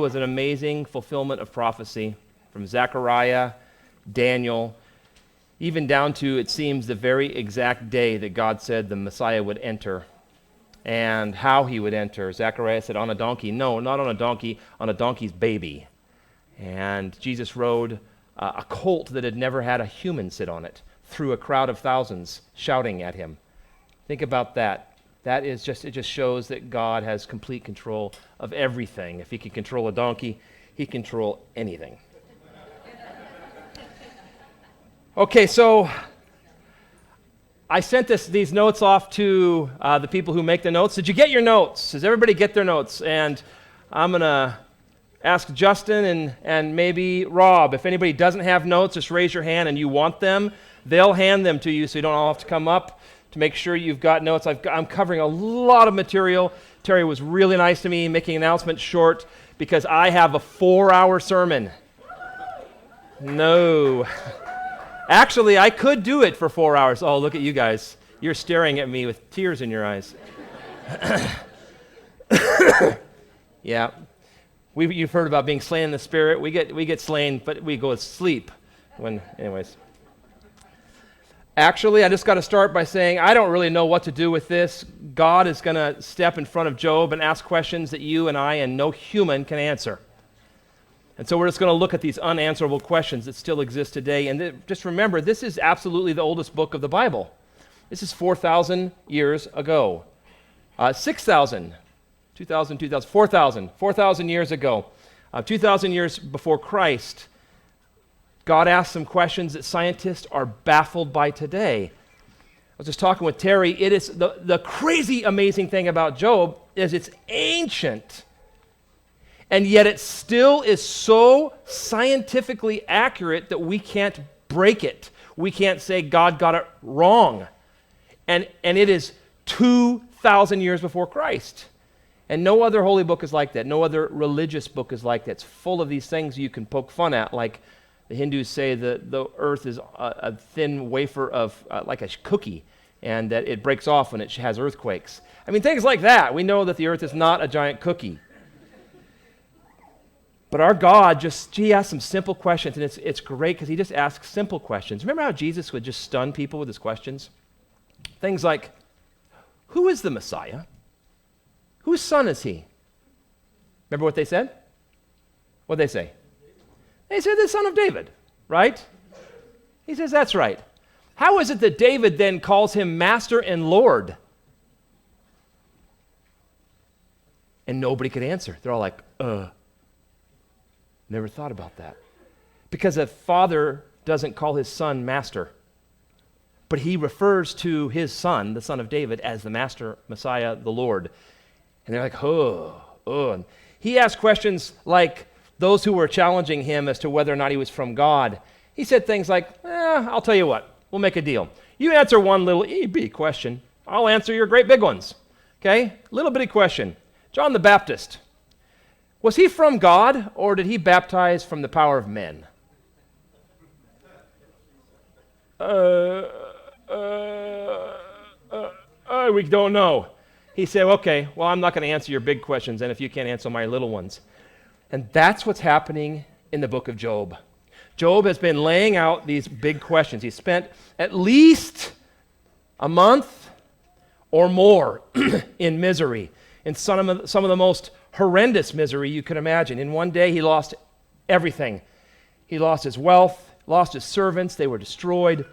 was an amazing fulfillment of prophecy from Zechariah, Daniel, even down to, it seems, the very exact day that God said the Messiah would enter and how he would enter. Zechariah said, on a donkey. No, not on a donkey's baby. And Jesus rode a colt that had never had a human sit on it through a crowd of thousands shouting at him. Think about that. It just shows that God has complete control of everything. If he can control a donkey, he can control anything. Okay, so I sent these notes off to the people who make the notes. Did you get your notes? Does everybody get their notes? And I'm going to ask Justin and maybe Rob. If anybody doesn't have notes, just raise your hand and you want them. They'll hand them to you so you don't all have to come up to make sure you've got notes. I'm covering a lot of material. Terry was really nice to me, making announcements short because I have a 4-hour sermon. No. Actually, I could do it for 4 hours. Oh, look at you guys. You're staring at me with tears in your eyes. Yeah. You've heard about being slain in the Spirit. We get slain, but we go to sleep. Anyways. Actually, I just got to start by saying I don't really know what to do with this. God is going to step in front of Job and ask questions that you and I and no human can answer. And so we're just going to look at these unanswerable questions that still exist today. And just remember, this is absolutely the oldest book of the Bible. This is 4,000 years ago. 6,000, 2,000, 2,000, 4,000 years ago. 2,000 years before Christ, God asked some questions that scientists are baffled by today. I was just talking with Terry. It is the crazy, amazing thing about Job is it's ancient. And yet it still is so scientifically accurate that we can't break it. We can't say God got it wrong. And it is 2,000 years before Christ. And no other holy book is like that. No other religious book is like that. It's full of these things you can poke fun at, like the Hindus say that the earth is a thin wafer of, like a cookie, and that it breaks off when it has earthquakes. I mean, things like that. We know that the earth is not a giant cookie. But our God he asks some simple questions, and it's great because he just asks simple questions. Remember how Jesus would just stun people with his questions? Things like, who is the Messiah? Whose son is he? Remember what they said? What did they say? They said the son of David, right? He says, that's right. How is it that David then calls him Master and Lord? And nobody could answer. They're all like, Never thought about that. Because a father doesn't call his son Master, but he refers to his son, the son of David, as the Master, Messiah, the Lord. And they're like, And he asked questions like those who were challenging him as to whether or not he was from God. He said things like, I'll tell you what, we'll make a deal. You answer one little EB question, I'll answer your great big ones. Okay? Little bitty question. John the Baptist, was he from God, or did he baptize from the power of men? We don't know. He said, okay, well, I'm not going to answer your big questions, and if you can't answer my little ones. And that's what's happening in the book of Job. Job has been laying out these big questions. He spent at least a month or more in misery, in some of the most horrendous misery you could imagine. In one day, he lost everything. He lost his wealth, lost his servants. They were destroyed.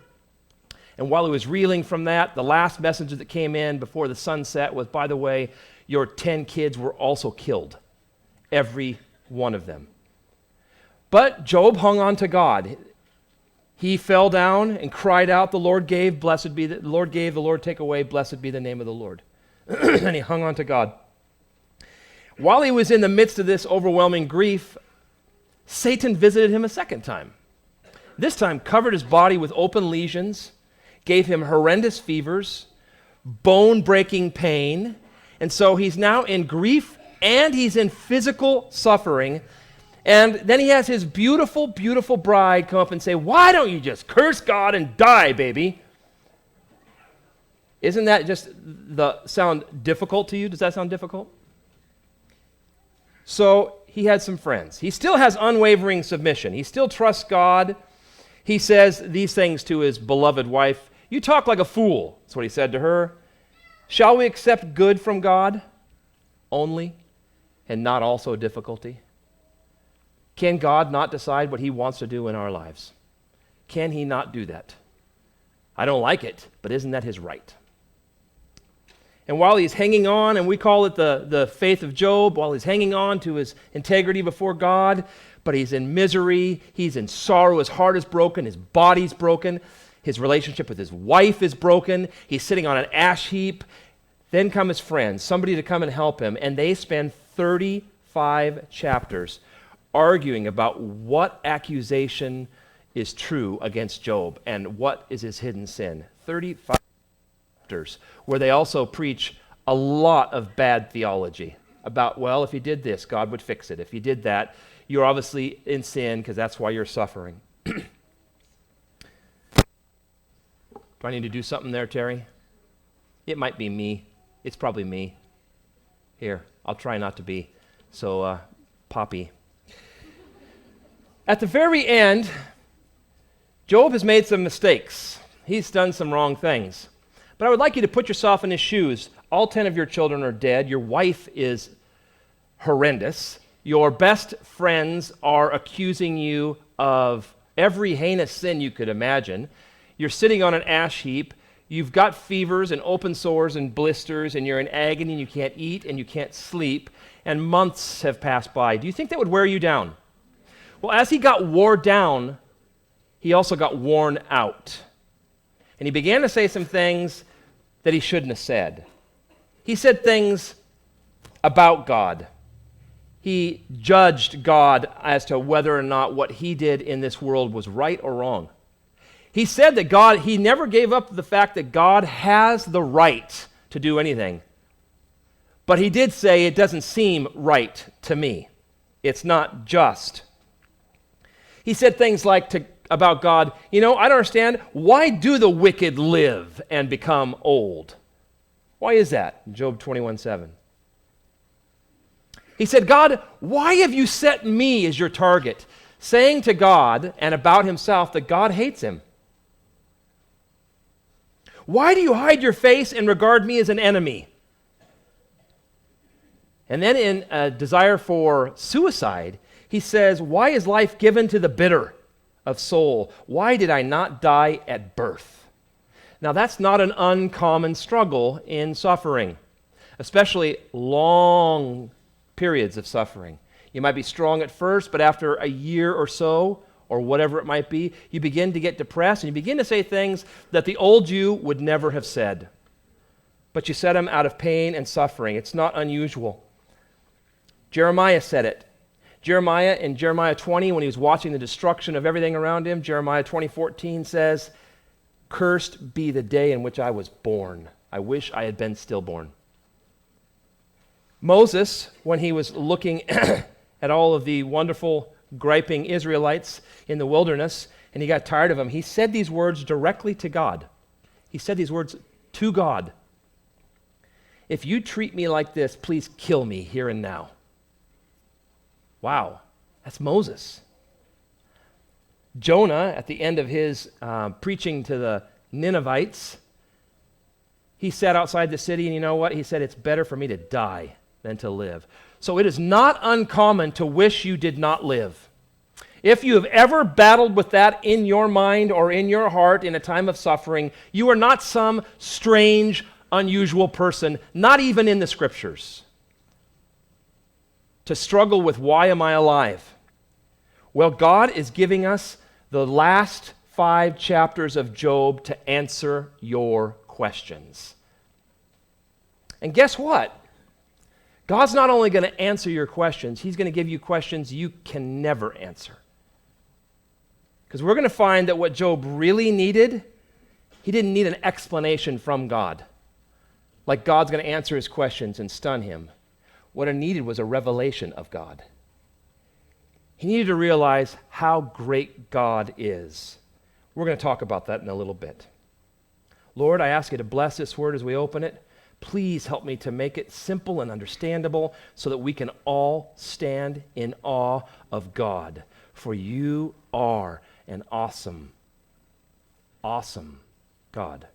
And while he was reeling from that, the last message that came in before the sun set was, by the way, your 10 kids were also killed. Every one of them. But Job hung on to God. He fell down and cried out, the Lord gave, blessed be the Lord gave, the Lord take away, blessed be the name of the Lord. And he hung on to God. While he was in the midst of this overwhelming grief, Satan visited him a second time. This time covered his body with open lesions, gave him horrendous fevers, bone-breaking pain, and so he's now in grief and he's in physical suffering. And then he has his beautiful, beautiful bride come up and say, why don't you just curse God and die, baby? Isn't that just sound difficult to you? Does that sound difficult? So he had some friends. He still has unwavering submission. He still trusts God. He says these things to his beloved wife. You talk like a fool. That's what he said to her. Shall we accept good from God only and not also difficulty? Can God not decide what he wants to do in our lives? Can he not do that? I don't like it, but isn't that his right? And while he's hanging on, and we call it the faith of Job, while he's hanging on to his integrity before God, but he's in misery, he's in sorrow, his heart is broken, his body's broken, his relationship with his wife is broken, he's sitting on an ash heap. Then come his friends, somebody to come and help him, and they spend 35 chapters arguing about what accusation is true against Job and what is his hidden sin. 35 chapters where they also preach a lot of bad theology about, well, if you did this, God would fix it. If you did that, you're obviously in sin because that's why you're suffering. Do I need to do something there, Terry? It might be me. It's probably me. Here, I'll try not to be so poppy. At the very end, Job has made some mistakes. He's done some wrong things. But I would like you to put yourself in his shoes. All 10 of your children are dead. Your wife is horrendous. Your best friends are accusing you of every heinous sin you could imagine. You're sitting on an ash heap. You've got fevers and open sores and blisters, and you're in agony, and you can't eat, and you can't sleep, and months have passed by. Do you think that would wear you down? Well, as he got wore down, he also got worn out. And he began to say some things that he shouldn't have said. He said things about God. He judged God as to whether or not what he did in this world was right or wrong. He said that God, he never gave up the fact that God has the right to do anything. But he did say, it doesn't seem right to me. It's not just. He said things like about God, I don't understand, why do the wicked live and become old? Why is that? Job 21:7. He said, God, why have you set me as your target? Saying to God and about himself that God hates him. Why do you hide your face and regard me as an enemy? And then in a desire for suicide, he says, why is life given to the bitter of soul? Why did I not die at birth? Now, that's not an uncommon struggle in suffering, especially long periods of suffering. You might be strong at first, but after a year or so, or whatever it might be, you begin to get depressed, and you begin to say things that the old you would never have said. But you said them out of pain and suffering. It's not unusual. Jeremiah said it. Jeremiah, in Jeremiah 20, when he was watching the destruction of everything around him, Jeremiah 20:14 says, cursed be the day in which I was born. I wish I had been stillborn. Moses, when he was looking at all of the wonderful, griping Israelites in the wilderness, and he got tired of them, he said these words directly to God. He said these words to God. If you treat me like this, please kill me here and now. Wow, that's Moses. Jonah, at the end of his preaching to the Ninevites, he sat outside the city, and you know what? He said, it's better for me to die than to live. So it is not uncommon to wish you did not live. If you have ever battled with that in your mind or in your heart in a time of suffering, you are not some strange, unusual person, not even in the Scriptures. To struggle with, why am I alive? Well, God is giving us the last 5 chapters of Job to answer your questions. And guess what? God's not only going to answer your questions, he's going to give you questions you can never answer. Because we're going to find that what Job really needed, he didn't need an explanation from God. Like God's going to answer his questions and stun him. What he needed was a revelation of God. He needed to realize how great God is. We're going to talk about that in a little bit. Lord, I ask you to bless this word as we open it. Please help me to make it simple and understandable so that we can all stand in awe of God. For you are an awesome, awesome God.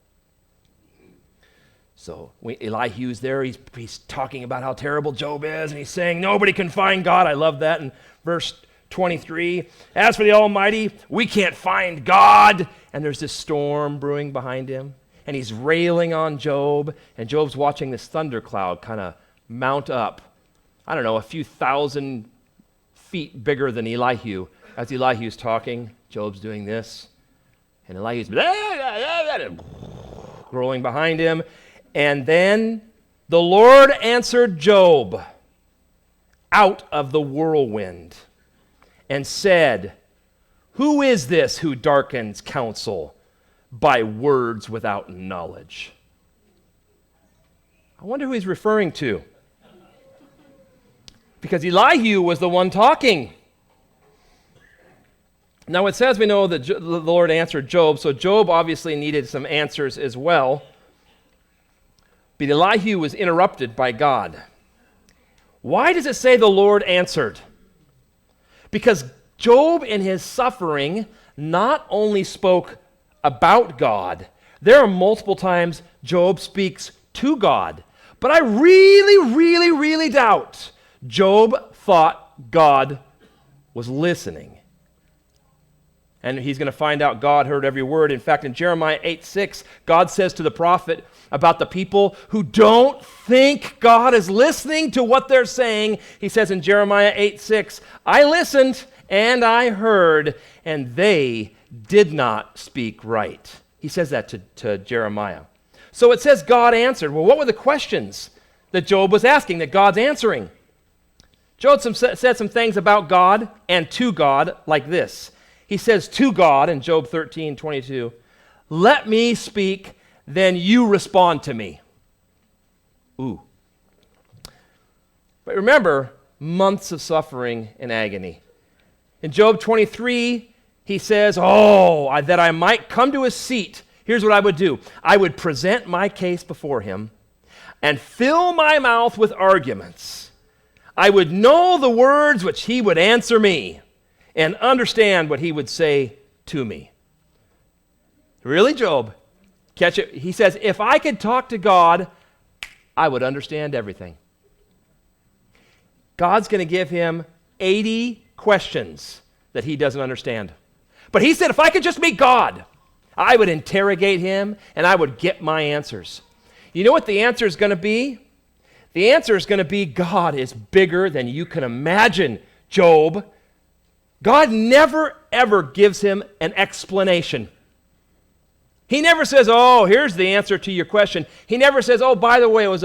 So Elihu's there. He's talking about how terrible Job is, and he's saying nobody can find God. I love that in verse 23. As for the Almighty, we can't find God. And there's this storm brewing behind him. And he's railing on Job, and Job's watching this thundercloud kind of mount up, I don't know, a few thousand feet bigger than Elihu. As Elihu's talking, Job's doing this, and Elihu's growing behind him. And then the Lord answered Job out of the whirlwind and said, "Who is this who darkens counsel by words without knowledge?" I wonder who he's referring to. Because Elihu was the one talking. Now it says we know that the Lord answered Job, so Job obviously needed some answers as well. But Elihu was interrupted by God. Why does it say the Lord answered? Because Job in his suffering not only spoke about God. There are multiple times Job speaks to God. But I really doubt Job thought God was listening. And he's going to find out God heard every word. In fact, in Jeremiah 8:6, God says to the prophet about the people who don't think God is listening to what they're saying. He says in Jeremiah 8:6, I listened and I heard, and they did not speak right. He says that to Jeremiah. So it says God answered. Well, what were the questions that Job was asking that God's answering? Job said some things about God and to God like this. He says to God in Job 13:22, "Let me speak, then you respond to me." Ooh. But remember, months of suffering and agony. In Job 23, he says, that I might come to his seat. Here's what I would do. I would present my case before him and fill my mouth with arguments. I would know the words which he would answer me and understand what he would say to me. Really, Job? Catch it? He says, if I could talk to God, I would understand everything. God's going to give him 80 questions that he doesn't understand. But he said, if I could just meet God, I would interrogate him and I would get my answers. You know what the answer is going to be? The answer is going to be God is bigger than you can imagine, Job. God never, ever gives him an explanation. He never says, here's the answer to your question. He never says, by the way, it was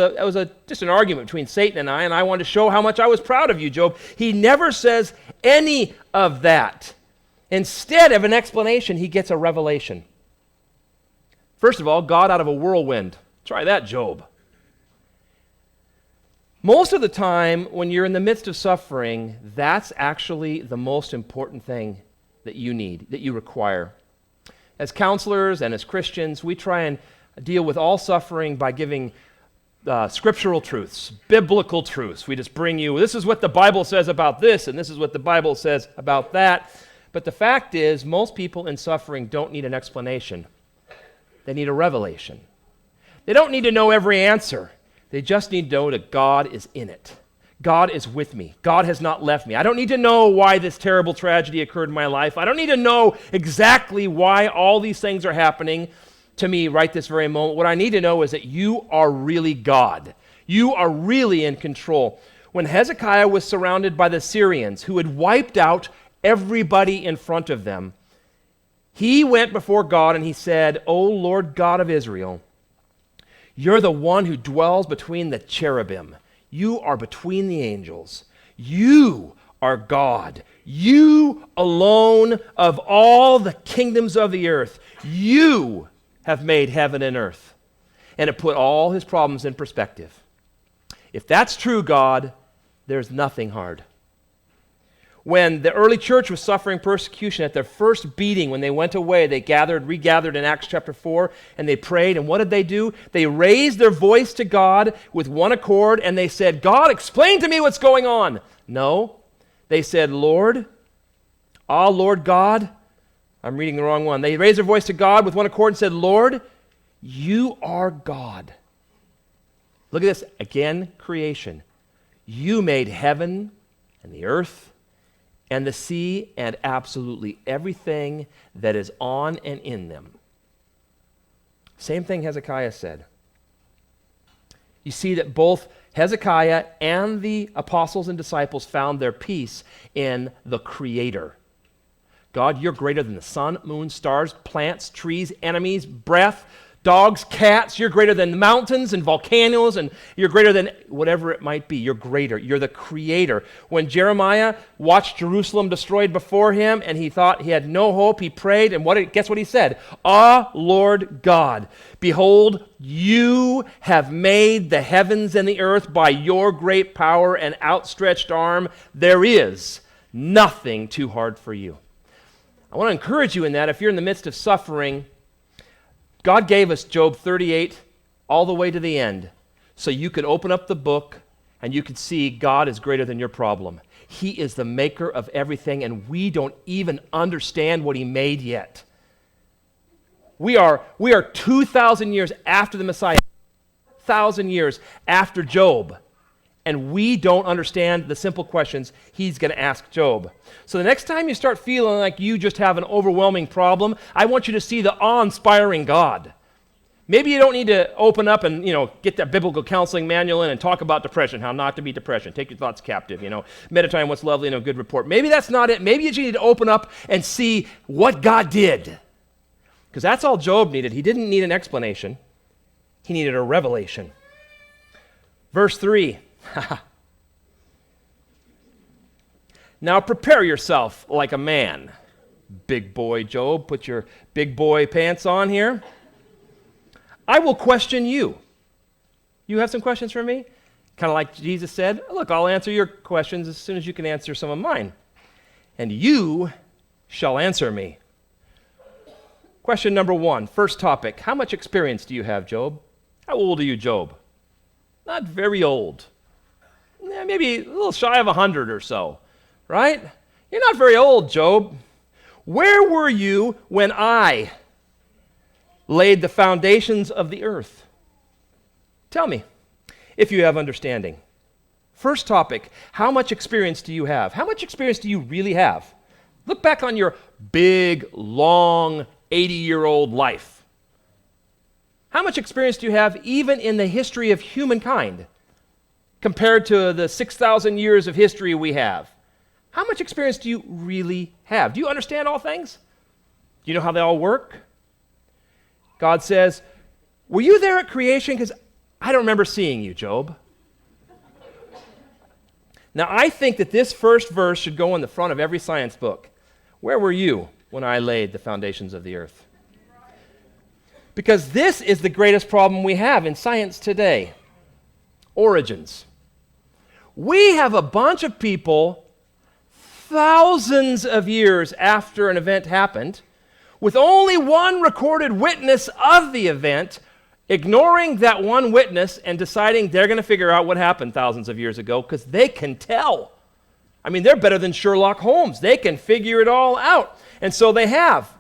just an argument between Satan and I wanted to show how much I was proud of you, Job. He never says any of that. Instead of an explanation, he gets a revelation. First of all, God out of a whirlwind. Try that, Job. Most of the time, when you're in the midst of suffering, that's actually the most important thing that you need, that you require. As counselors and as Christians, we try and deal with all suffering by giving scriptural truths, biblical truths. We just bring you, this is what the Bible says about this, and this is what the Bible says about that. But the fact is, most people in suffering don't need an explanation. They need a revelation. They don't need to know every answer. They just need to know that God is in it. God is with me. God has not left me. I don't need to know why this terrible tragedy occurred in my life. I don't need to know exactly why all these things are happening to me right this very moment. What I need to know is that you are really God. You are really in control. When Hezekiah was surrounded by the Syrians, who had wiped out everybody in front of them, he went before God and he said, "O Lord God of Israel, you're the one who dwells between the cherubim. You are between the angels. You are God. You alone of all the kingdoms of the earth. You have made heaven and earth." And it put all his problems in perspective. If that's true, God, there's nothing hard. When the early church was suffering persecution at their first beating, when they went away, they regathered in Acts chapter 4, and they prayed. And what did they do? They raised their voice to God with one accord, and they said, God, explain to me what's going on. No. They said, Lord God. I'm reading the wrong one. They raised their voice to God with one accord and said, Lord, you are God. Look at this. Again, creation. You made heaven and the earth and the sea, and absolutely everything that is on and in them. Same thing Hezekiah said. You see that both Hezekiah and the apostles and disciples found their peace in the Creator. God, you're greater than the sun, moon, stars, plants, trees, enemies, breath, dogs, cats. You're greater than the mountains and volcanoes, and you're greater than whatever it might be. You're greater. You're the Creator. When Jeremiah watched Jerusalem destroyed before him and he thought he had no hope, he prayed, and guess what he said? Ah, Lord God, behold, you have made the heavens and the earth by your great power and outstretched arm. There is nothing too hard for you. I want to encourage you in that if you're in the midst of suffering, God gave us Job 38 all the way to the end so you could open up the book and you could see God is greater than your problem. He is the maker of everything, and we don't even understand what he made yet. We are 2,000 years after the Messiah, 1,000 years after Job, and we don't understand the simple questions he's going to ask Job. So the next time you start feeling like you just have an overwhelming problem, I want you to see the awe-inspiring God. Maybe you don't need to open up and, get that biblical counseling manual in and talk about depression, how not to be depression. Take your thoughts captive, meditate on what's lovely and a good report. Maybe that's not it. Maybe you just need to open up and see what God did. Because that's all Job needed. He didn't need an explanation. He needed a revelation. Verse 3. Now prepare yourself like a man. Big boy Job, put your big boy pants on here. I will question you. You have some questions for me? Kind of like Jesus said, look, I'll answer your questions as soon as you can answer some of mine. And you shall answer me. Question number 1, first topic. How much experience do you have, Job? How old are you, Job? Not very old. Maybe a little shy of 100 or so, right? You're not very old, Job. Where were you when I laid the foundations of the earth? Tell me, if you have understanding. First topic, how much experience do you have? How much experience do you really have? Look back on your big, long, 80-year-old life. How much experience do you have even in the history of humankind compared to the 6,000 years of history we have? How much experience do you really have? Do you understand all things? Do you know how they all work? God says, were you there at creation? Because I don't remember seeing you, Job. Now, I think that this first verse should go in the front of every science book. Where were you when I laid the foundations of the earth? Because this is the greatest problem we have in science today. Origins. We have a bunch of people thousands of years after an event happened with only one recorded witness of the event, ignoring that one witness and deciding they're going to figure out what happened thousands of years ago because they can tell. I mean, they're better than Sherlock Holmes. They can figure it all out. And so they have.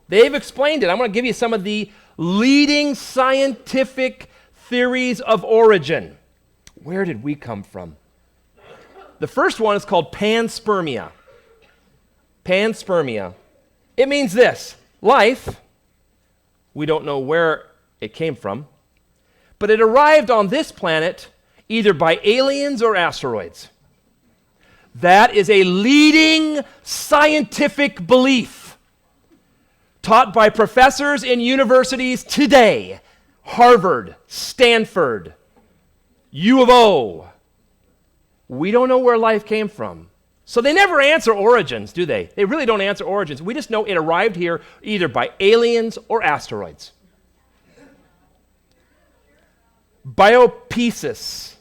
They've explained it. I'm going to give you some of the leading scientific theories of origin. Where did we come from? The first one is called panspermia. Panspermia. It means this. Life, we don't know where it came from, but it arrived on this planet either by aliens or asteroids. That is a leading scientific belief taught by professors in universities today. Harvard, Stanford, U of O. We don't know where life came from. So they never answer origins, do they? They really don't answer origins. We just know it arrived here either by aliens or asteroids. Biopesis,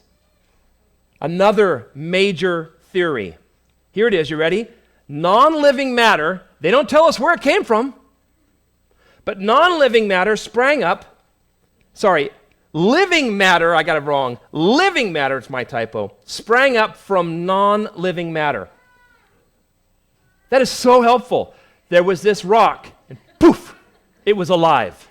another major theory. Here it is, you ready? Non-living matter, they don't tell us where it came from, but non-living matter sprang up. Sorry, living matter, I got it wrong. Living matter, it's my typo, sprang up from non-living matter. That is so helpful. There was this rock, and poof, it was alive.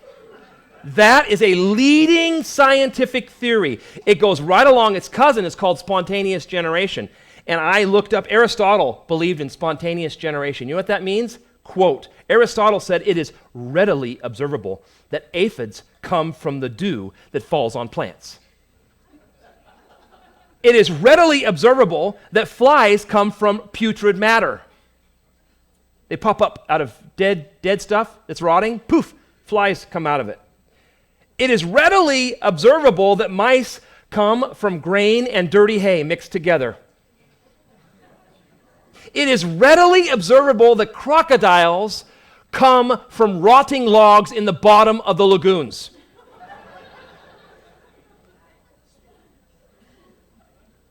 That is a leading scientific theory. It goes right along its cousin. It's called spontaneous generation. And I looked up, Aristotle believed in spontaneous generation. You know what that means? Quote, Aristotle said it is readily observable that aphids come from the dew that falls on plants. It is readily observable that flies come from putrid matter. They pop up out of dead stuff that's rotting. Poof, flies come out of it. It is readily observable that mice come from grain and dirty hay mixed together. It is readily observable that crocodiles come from rotting logs in the bottom of the lagoons.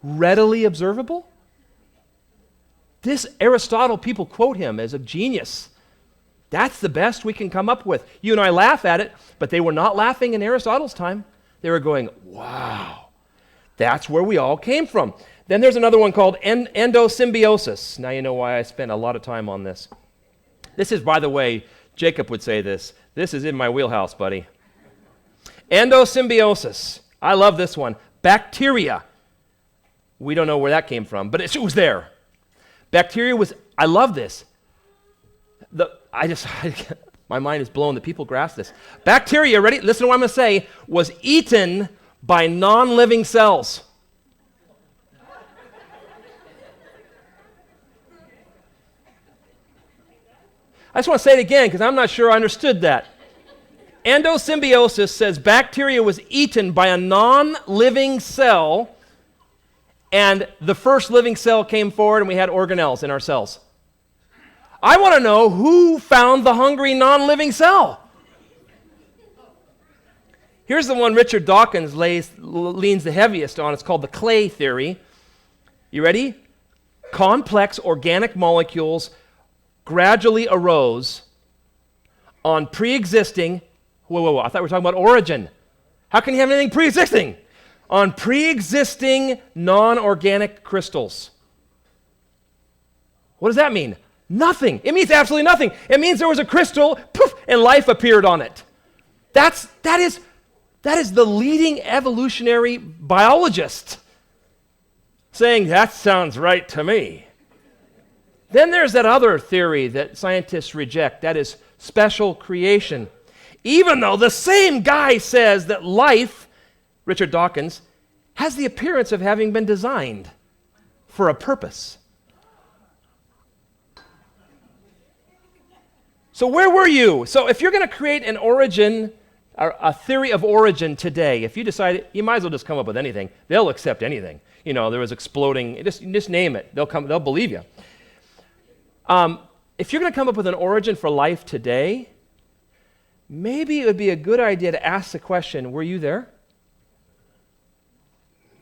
Readily observable? This Aristotle, people quote him as a genius. That's the best we can come up with. You and I laugh at it, but they were not laughing in Aristotle's time. They were going, wow, that's where we all came from. Then there's another one called endosymbiosis. Now you know why I spent a lot of time on this. This is, by the way, Jacob would say this. This is in my wheelhouse, buddy. Endosymbiosis. I love this one. Bacteria. We don't know where that came from, but it was there. Bacteria was, I love this. My mind is blown that people grasp this. Bacteria, ready? Listen to what I'm going to say, was eaten by non-living cells. I just want to say it again because I'm not sure I understood that. Endosymbiosis says bacteria was eaten by a non-living cell, and the first living cell came forward and we had organelles in our cells. I want to know who found the hungry non-living cell. Here's the one Richard Dawkins leans the heaviest on. It's called the clay theory. You ready? Complex organic molecules gradually arose on pre-existing, I thought we were talking about origin. How can you have anything pre-existing? On pre-existing non-organic crystals. What does that mean? Nothing. It means absolutely nothing. It means there was a crystal, poof, and life appeared on it. That is the leading evolutionary biologist saying, that sounds right to me. Then there's that other theory that scientists reject, that is special creation. Even though the same guy says that life, Richard Dawkins, has the appearance of having been designed for a purpose. So where were you? So if you're going to create an origin, a theory of origin today, if you decide, you might as well just come up with anything. They'll accept anything. You know, there was exploding, just name it. They'll believe you. If you're going to come up with an origin for life today, maybe it would be a good idea to ask the question, were you there?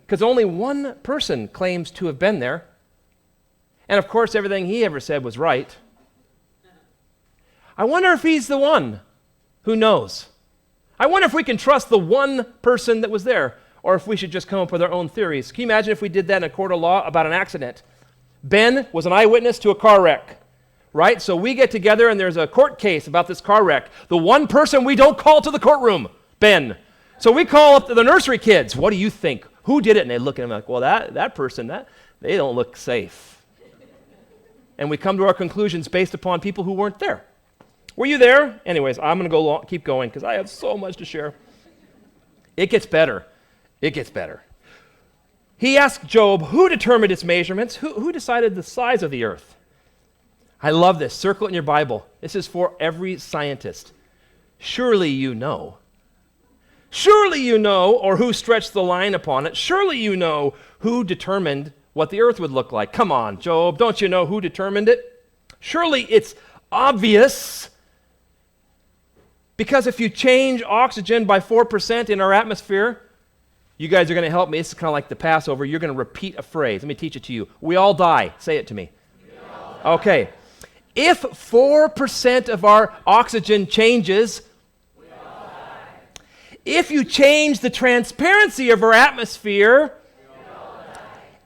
Because only one person claims to have been there. And of course, everything he ever said was right. I wonder if he's the one who knows. I wonder if we can trust the one person that was there, or if we should just come up with our own theories. Can you imagine if we did that in a court of law about an accident? Ben was an eyewitness to a car wreck, right? So we get together and there's a court case about this car wreck. The one person we don't call to the courtroom, Ben. So we call up the nursery kids. What do you think? Who did it? And they look at him like, well, that person, they don't look safe. And we come to our conclusions based upon people who weren't there. Were you there? Anyways, I'm going to keep going because I have so much to share. It gets better. It gets better. He asked Job, who determined its measurements? Who decided the size of the earth? I love this. Circle it in your Bible. This is for every scientist. Surely you know. Surely you know, or who stretched the line upon it. Surely you know who determined what the earth would look like. Come on, Job, don't you know who determined it? Surely it's obvious. Because if you change oxygen by 4% in our atmosphere, you guys are going to help me. This is kind of like the Passover. You're going to repeat a phrase. Let me teach it to you. We all die. Say it to me. Okay. If 4% of our oxygen changes, we all die. If you change the transparency of our atmosphere, we all die.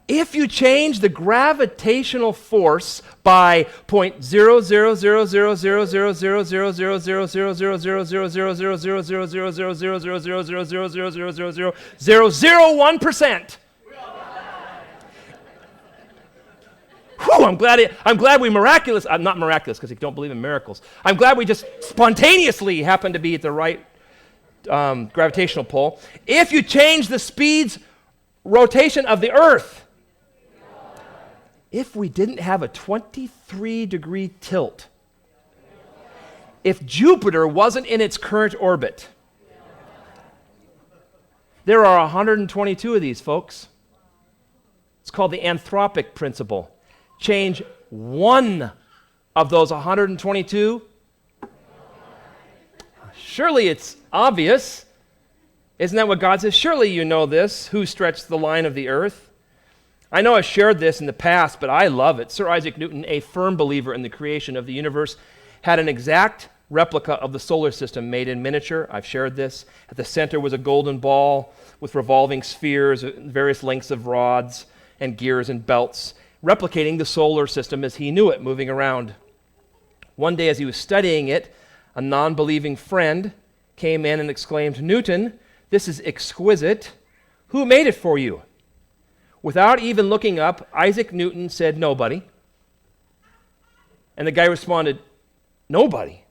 If you change the gravitational force by 0.0000000000000000000000000000001%. Whew, I'm glad we not miraculous because you don't believe in miracles. I'm glad we just spontaneously happened to be at the right gravitational pull. If you change the speed's rotation of the Earth, if we didn't have a 23-degree tilt, if Jupiter wasn't in its current orbit, there are 122 of these, folks. It's called the anthropic principle. Change one of those 122, surely it's obvious. Isn't that what God says? Surely you know this, who stretched the line of the earth. I know I shared this in the past, but I love it. Sir Isaac Newton, a firm believer in the creation of the universe, had an exact replica of the solar system made in miniature. I've shared this. At the center was a golden ball with revolving spheres, various lengths of rods and gears and belts, replicating the solar system as he knew it, moving around. One day as he was studying it, a non-believing friend came in and exclaimed, "Newton, this is exquisite. Who made it for you?" Without even looking up, Isaac Newton said, "Nobody." And the guy responded, "Nobody."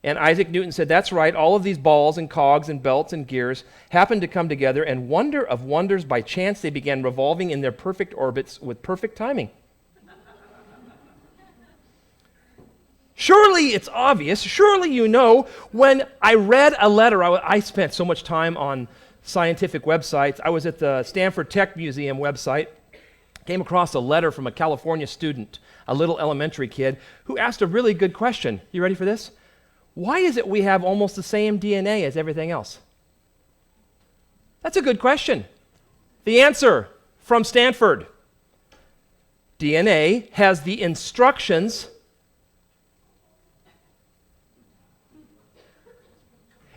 And Isaac Newton said, "That's right, all of these balls and cogs and belts and gears happened to come together, and wonder of wonders, by chance they began revolving in their perfect orbits with perfect timing." Surely it's obvious, surely you know, when I read a letter, I spent so much time on scientific websites. I was at the Stanford Tech Museum website, came across a letter from a California student, a little elementary kid, who asked a really good question. You ready for this? Why is it we have almost the same DNA as everything else? That's a good question. The answer from Stanford: DNA has the instructions.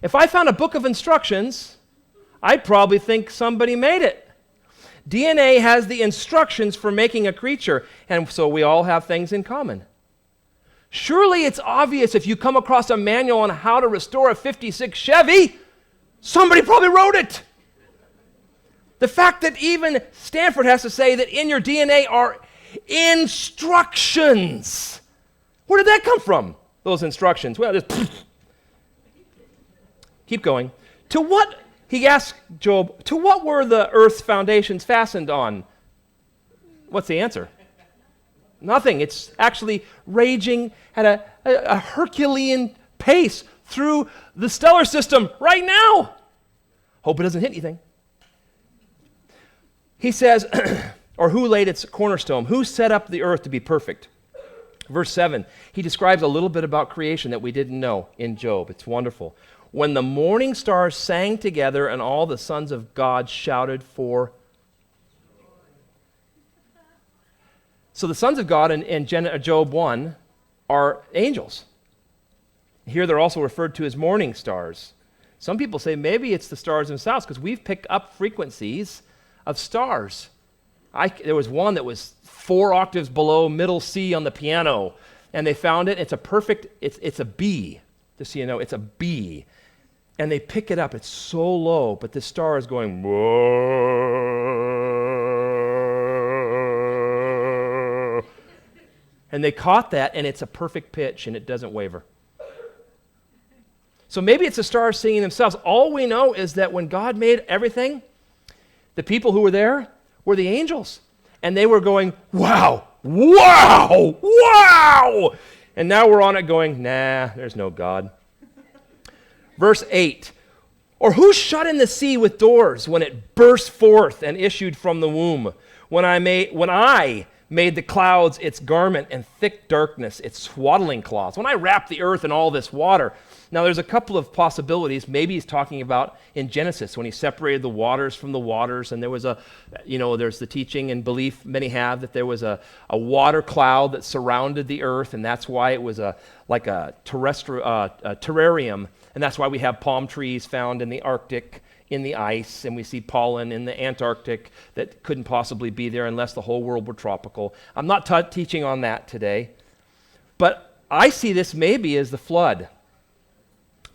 If I found a book of instructions, I'd probably think somebody made it. DNA has the instructions for making a creature, and so we all have things in common. Surely it's obvious if you come across a manual on how to restore a 56 Chevy, somebody probably wrote it. The fact that even Stanford has to say that in your DNA are instructions. Where did that come from, those instructions? Well, just keep going. He asked Job, to what were the earth's foundations fastened on? What's the answer? Nothing. It's actually raging at a Herculean pace through the stellar system right now. Hope it doesn't hit anything. He says, or who laid its cornerstone? Who set up the earth to be perfect? Verse 7, he describes a little bit about creation that we didn't know in Job. It's wonderful. When the morning stars sang together and all the sons of God shouted for. So the sons of God in Job 1 are angels. Here they're also referred to as morning stars. Some people say maybe it's the stars themselves because we've picked up frequencies of stars. There was one that was 4 octaves below middle C on the piano, and they found it. It's a B. Just so you know, it's a B. And they pick it up. It's so low, but the star is going, whoa. And they caught that, and it's a perfect pitch, and it doesn't waver. So maybe it's the stars singing themselves. All we know is that when God made everything, the people who were there were the angels. And they were going, wow, wow, wow. And now we're on it going, nah, there's no God. Verse 8, or who shut in the sea with doors when it burst forth and issued from the womb? When I made the clouds its garment and thick darkness its swaddling cloths. When I wrap the earth in all this water. Now there's a couple of possibilities. Maybe he's talking about in Genesis when he separated the waters from the waters, and there was there's the teaching and belief many have that there was a water cloud that surrounded the earth, and that's why it was like a terrarium, and that's why we have palm trees found in the Arctic in the ice, and we see pollen in the Antarctic that couldn't possibly be there unless the whole world were tropical. I'm not teaching on that today, but I see this maybe as the flood.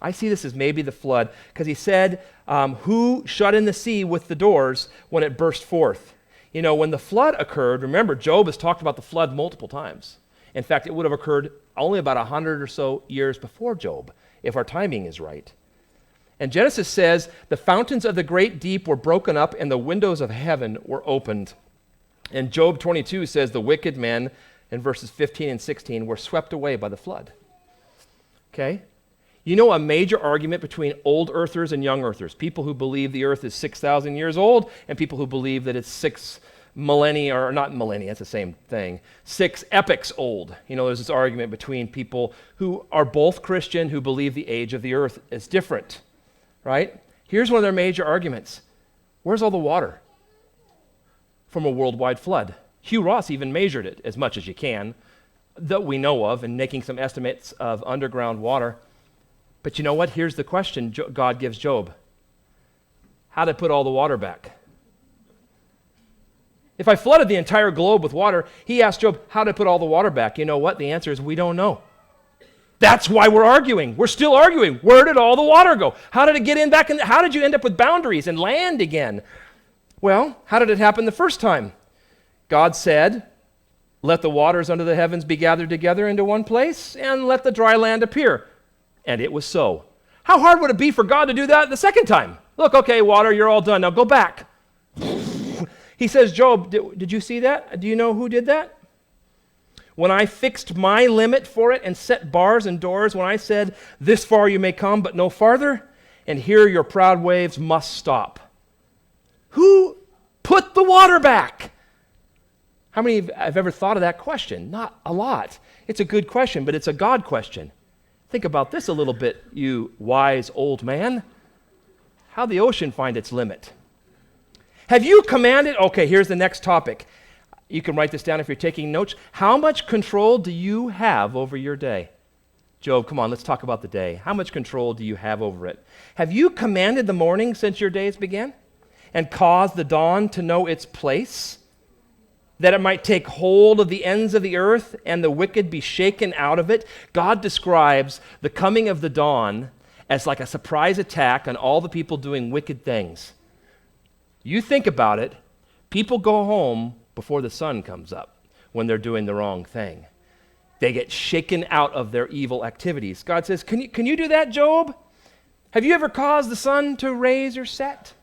I see this as maybe the flood, because he said, who shut in the sea with the doors when it burst forth? You know, when the flood occurred, remember, Job has talked about the flood multiple times. In fact, it would have occurred only about 100 or so years before Job, if our timing is right. And Genesis says, the fountains of the great deep were broken up and the windows of heaven were opened. And Job 22 says the wicked men, in verses 15 and 16, were swept away by the flood. Okay? You know a major argument between old earthers and young earthers, people who believe the earth is 6,000 years old and people who believe that it's 6 millennia, or not millennia, it's the same thing, 6 epochs old. You know, there's this argument between people who are both Christian who believe the age of the earth is different, right? Here's one of their major arguments. Where's all the water from a worldwide flood? Hugh Ross even measured it as much as you can that we know of and making some estimates of underground water. But you know what? Here's the question God gives Job. How to put all the water back? If I flooded the entire globe with water, he asked Job how to put all the water back. You know what? The answer is we don't know. That's why we're arguing. We're still arguing. Where did all the water go? How did it get in back in? How did you end up with boundaries and land again? Well, how did it happen the first time? God said, let the waters under the heavens be gathered together into one place, and let the dry land appear. And it was so. How hard would it be for God to do that the second time? Look, okay, water, you're all done. Now go back. He says, Job, did you see that? Do you know who did that? When I fixed my limit for it and set bars and doors, when I said, this far you may come, but no farther, and here your proud waves must stop. Who put the water back? How many have ever thought of that question? Not a lot. It's a good question, but it's a God question. Think about this a little bit, you wise old man. How'd the ocean find its limit? Have you commanded? Okay, here's the next topic. You can write this down if you're taking notes. How much control do you have over your day? Job, come on, let's talk about the day. How much control do you have over it? Have you commanded the morning since your days began? And caused the dawn to know its place? That it might take hold of the ends of the earth and the wicked be shaken out of it? God describes the coming of the dawn as like a surprise attack on all the people doing wicked things. You think about it, people go home before the sun comes up when they're doing the wrong thing. They get shaken out of their evil activities. God says, can you do that, Job? Have you ever caused the sun to raise or set?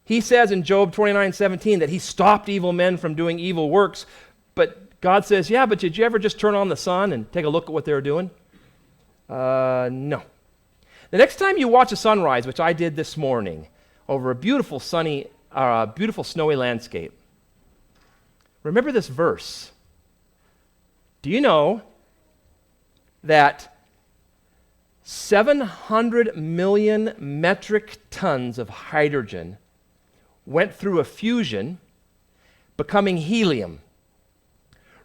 He says in Job 29:17 that he stopped evil men from doing evil works, but God says, yeah, but did you ever just turn on the sun and take a look at what they were doing? No. The next time you watch a sunrise, which I did this morning, over a beautiful snowy landscape, remember this verse. Do you know that 700 million metric tons of hydrogen went through a fusion, becoming helium,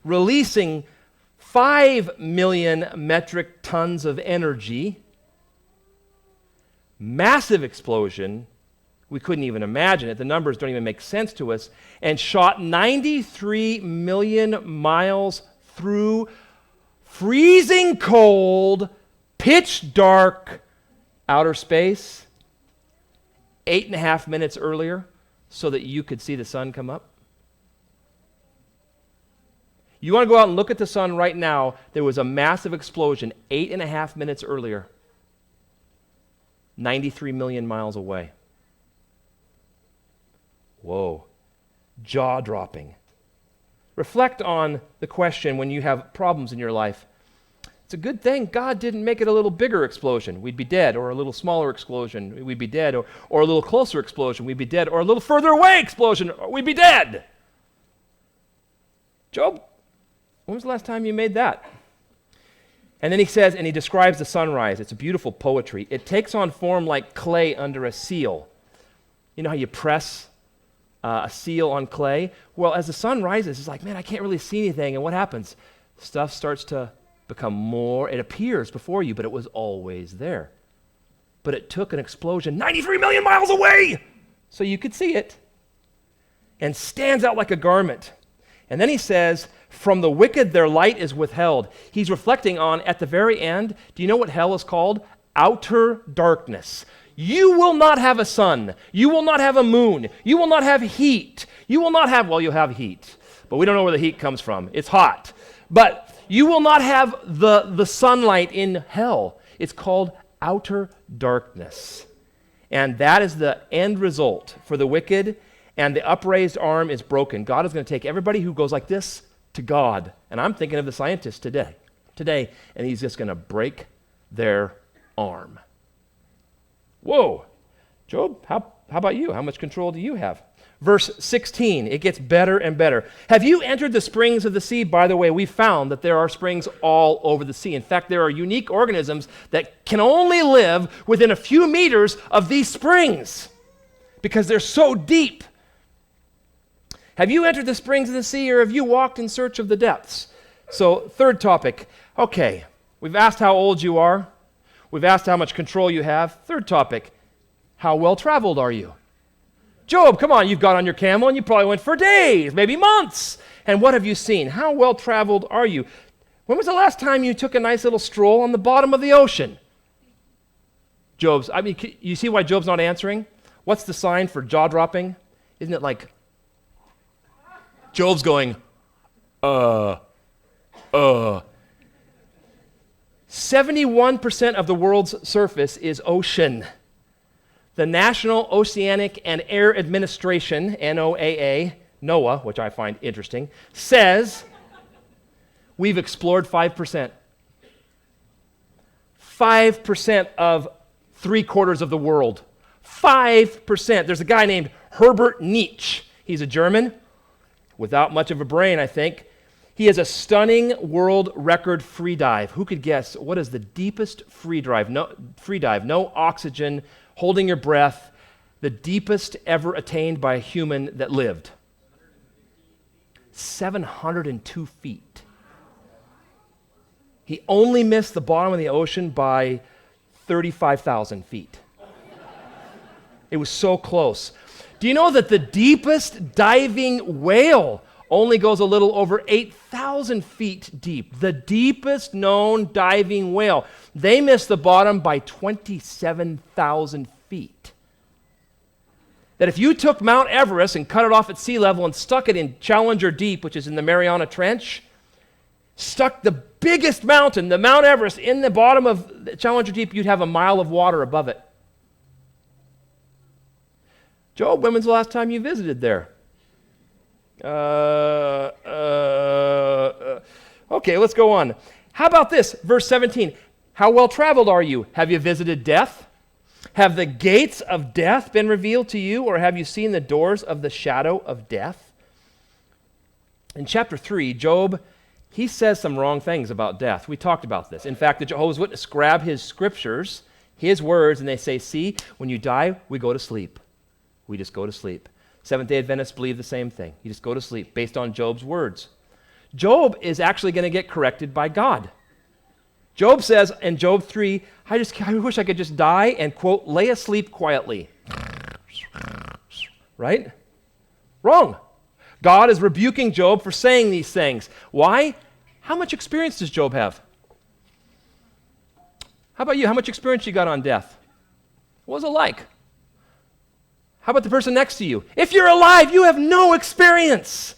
releasing 5 million metric tons of energy, massive explosion, we couldn't even imagine it, the numbers don't even make sense to us, and shot 93 million miles through freezing cold, pitch dark outer space, 8.5 minutes earlier, so that you could see the sun come up? You want to go out and look at the sun right now, there was a massive explosion 8.5 minutes earlier, 93 million miles away. Whoa, jaw-dropping. Reflect on the question when you have problems in your life. It's a good thing God didn't make it a little bigger explosion. We'd be dead. Or a little smaller explosion. We'd be dead. Or a little closer explosion. We'd be dead. Or a little further away explosion. We'd be dead. Job, when was the last time you made that? And then he says, and he describes the sunrise. It's a beautiful poetry. It takes on form like clay under a seal. You know how you press a seal on clay? Well, as the sun rises, it's like, man, I can't really see anything. And what happens? Stuff starts to become more, it appears before you, but it was always there. But it took an explosion 93 million miles away so you could see it, and stands out like a garment. And then he says, from the wicked their light is withheld. He's reflecting on, at the very end, do you know what hell is called? Outer darkness. You will not have a sun. You will not have a moon. You will not have heat. You will not have, well, you'll have heat, but we don't know where the heat comes from. It's hot. But you will not have the sunlight in hell. It's called outer darkness. And that is the end result for the wicked, and the upraised arm is broken. God is going to take everybody who goes like this to God. And I'm thinking of the scientists today, and he's just going to break their arm. Whoa. Job, how about you? How much control do you have? Verse 16, it gets better and better. Have you entered the springs of the sea? By the way, we found that there are springs all over the sea. In fact, there are unique organisms that can only live within a few meters of these springs because they're so deep. Have you entered the springs of the sea, or have you walked in search of the depths? So, third topic. Okay, we've asked how old you are. We've asked how much control you have. Third topic, how well traveled are you? Job, come on, you've got on your camel and you probably went for days, maybe months. And what have you seen? How well traveled are you? When was the last time you took a nice little stroll on the bottom of the ocean? You see why Job's not answering? What's the sign for jaw dropping? Isn't it like Job's going, 71% of the world's surface is ocean. The National Oceanic and Air Administration, NOAA, which I find interesting, says we've explored 5%. 5% of 3/4 of the world. 5%. There's a guy named Herbert Nietzsche. He's a German, without much of a brain, I think. He has a stunning world record free dive. Who could guess what is the deepest free dive? No oxygen, holding your breath, the deepest ever attained by a human that lived. 702 feet. He only missed the bottom of the ocean by 35,000 feet. It was so close. Do you know that the deepest diving whale only goes a little over 8,000 feet deep? The deepest known diving whale. They missed the bottom by 27,000 feet. That if you took Mount Everest and cut it off at sea level and stuck it in Challenger Deep, which is in the Mariana Trench, stuck the biggest mountain, the Mount Everest, in the bottom of Challenger Deep, you'd have a mile of water above it. Job, when was the last time you visited there? Okay, let's go on. How about this? Verse 17. How well traveled are you? Have you visited death? Have the gates of death been revealed to you, or have you seen the doors of the shadow of death? In chapter 3, Job, he says some wrong things about death. We talked about this. In fact, the Jehovah's Witnesses grab his scriptures, his words, and they say, see, when you die, we go to sleep. We just go to sleep. Seventh-day Adventists believe the same thing. You just go to sleep based on Job's words. Job is actually going to get corrected by God. Job says in Job 3, I wish I could just die and, quote, lay asleep quietly. Right? Wrong. God is rebuking Job for saying these things. Why? How much experience does Job have? How about you? How much experience you got on death? What was it like? How about the person next to you? If you're alive, you have no experience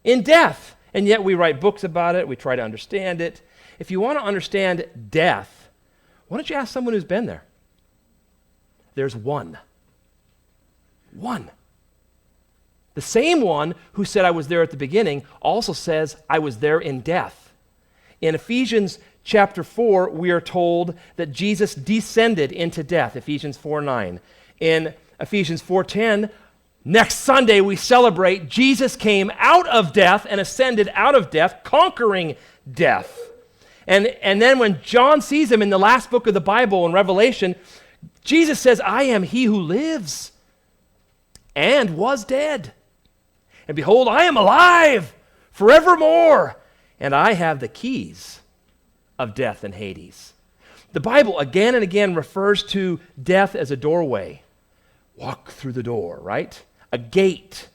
in death. And yet we write books about it. We try to understand it. If you want to understand death, why don't you ask someone who's been there? There's one. One. The same one who said I was there at the beginning also says I was there in death. In Ephesians chapter 4, we are told that Jesus descended into death, Ephesians 4:9. In Ephesians 4:10, Next Sunday, we celebrate Jesus came out of death and ascended out of death, conquering death. And then when John sees him in the last book of the Bible in Revelation, Jesus says, I am he who lives and was dead. And behold, I am alive forevermore, and I have the keys of death and Hades. The Bible again and again refers to death as a doorway. Walk through the door, right? A gate.